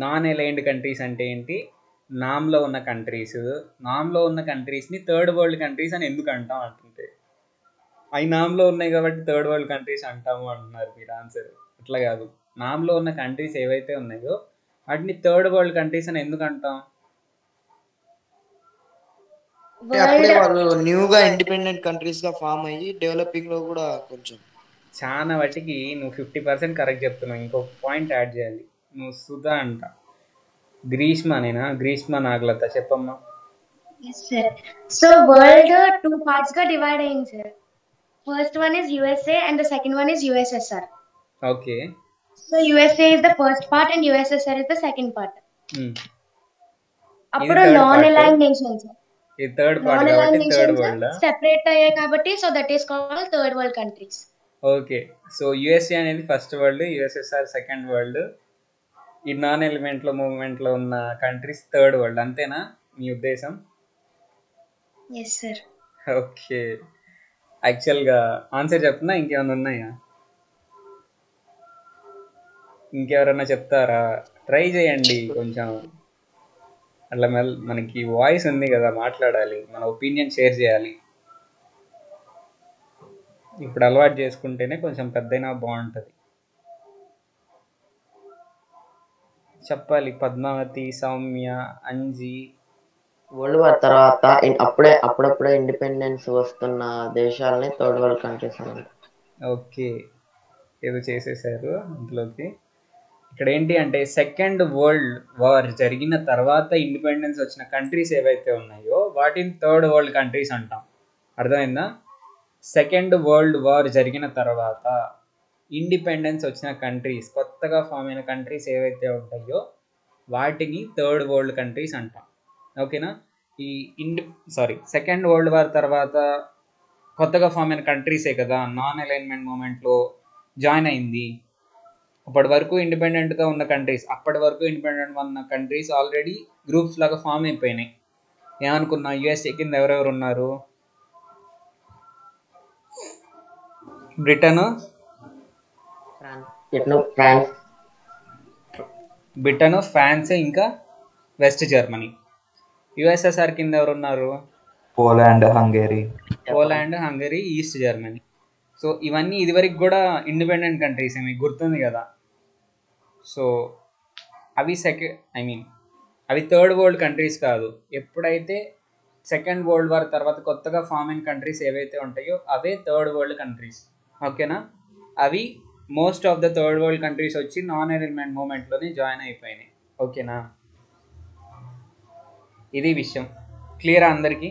నాన్ అలైన్డ్ కంట్రీస్ అంటే ఏంటి, నామ్లో ఉన్న కంట్రీస్ని థర్డ్ వరల్డ్ కంట్రీస్ అని ఎందుకు అంటాం అంటుంటే, అవి నామ్లో ఉన్నాయి కాబట్టి థర్డ్ వరల్డ్ కంట్రీస్ అంటాము అంటున్నారు మీరు. ఆన్సర్ అట్లా కాదు. నామ్లో ఉన్న కంట్రీస్ ఏవైతే ఉన్నాయో వాటిని థర్డ్ వరల్డ్ కంట్రీస్ అని ఎందుకు అంటాం? అప్పుడే వాళ్ళు న్యూగా ఇండిపెండెంట్ కంట్రీస్ గా ఫామ్ అయ్యి డెవలపింగ్ లో కూడా కొంచెం చాలా వాటికి నువ్వు 50% కరెక్ట్ చెప్తున్నావు. ఇంకొక పాయింట్ యాడ్ చేయాలి. నువ్వు సుధా అంట, గ్రీష్మ నాగలత చెప్పమ్మా. Yes, sir. So world 2 parts గా డివైడ్ అయింది sir. First one is USA and the second one is USSR. Okay. So USA is the first part and USSR is the second part. అప్పుడు non aligned nations. ఈ third part non కాబట్టి align third nations world. Separate అయ్యాయి కాబట్టి so that is called third world countries. Okay, so USA అనేది first world, USSR second world, ఈ non ఎలిమెంట్లో మూవ్మెంట్లో ఉన్న కంట్రీస్ థర్డ్ వరల్డ్, అంతేనా మీ ఉద్దేశం? Yes sir. ఓకే, యాక్చువల్గా ఆన్సర్ చెప్తున్నా, ఇంకేమైనా ఉన్నాయా? ఇంకెవరన్నా చెప్తారా? ట్రై చేయండి కొంచెం. అట్లా మనకి వాయిస్ ఉంది కదా, మాట్లాడాలి, మన ఒపీనియన్ షేర్ చేయాలి. ఇప్పుడు అలవాటు చేసుకుంటేనే కొంచెం పెద్దయినా బాగుంటుంది. చెప్పాలి. పద్మావతి, సౌమ్య, అంజీ. వరల్డ్ వార్ తర్వాత అప్పుడప్పుడే ఇండిపెండెన్స్ వస్తున్న దేశాలని థర్డ్ వరల్డ్ కంట్రీస్ అన్నారు. ఓకే, ఏదో చేసేసారు అందులోకి. ఇక్కడ ఏంటి అంటే సెకండ్ వరల్డ్ వార్ జరిగిన తర్వాత ఇండిపెండెన్స్ వచ్చిన కంట్రీస్ ఏవైతే ఉన్నాయో వాటిని థర్డ్ వరల్డ్ కంట్రీస్ అంటాం. అర్థమైందా? సెకండ్ వరల్డ్ వార్ జరిగిన తర్వాత ఇండిపెండెన్స్ వచ్చిన కంట్రీస్, కొత్తగా ఫామ్ అయిన కంట్రీస్ ఏవైతే ఉంటాయో వాటిని థర్డ్ వరల్డ్ కంట్రీస్ అంటాం. ఓకేనా? ఈ సెకండ్ వరల్డ్ వార్ తర్వాత కొత్తగా ఫామ్ అయిన కంట్రీసే కదా నాన్ అలైన్మెంట్ మూమెంట్లో జాయిన్ అయింది. అప్పటి వరకు ఇండిపెండెంట్గా ఉన్న కంట్రీస్ ఆల్రెడీ గ్రూప్స్ లాగా ఫామ్ అయిపోయినాయి. ఏమనుకున్నా, యుఎస్ఏ కింద ఎవరెవరు ఉన్నారు? బ్రిటన్, ఫ్రాన్స్, ఇంకా వెస్ట్ జర్మనీ. యుఎస్ఎస్ఆర్ కింద ఎవరు ఉన్నారు? Poland, Hungary, east Germany. So ఇవన్నీ ఇదివరకు కూడా ఇండిపెండెంట్ కంట్రీస్, మీకు గుర్తుంది కదా. సో అవి అవి థర్డ్ వరల్డ్ కంట్రీస్ కాదు. ఎప్పుడైతే సెకండ్ వరల్డ్ వార్ తర్వాత కొత్తగా ఫామ్ అయిన కంట్రీస్ ఏవైతే ఉంటాయో అవే థర్డ్ వరల్డ్ కంట్రీస్. ఓకేనా? అవి most of the third world countries వచ్చి నాన్ అలైన్మెంట్ మూమెంట్లోనే జాయిన్ అయిపోయినాయి. ఓకేనా? ఇది విషయం. క్లియరా అందరికీ?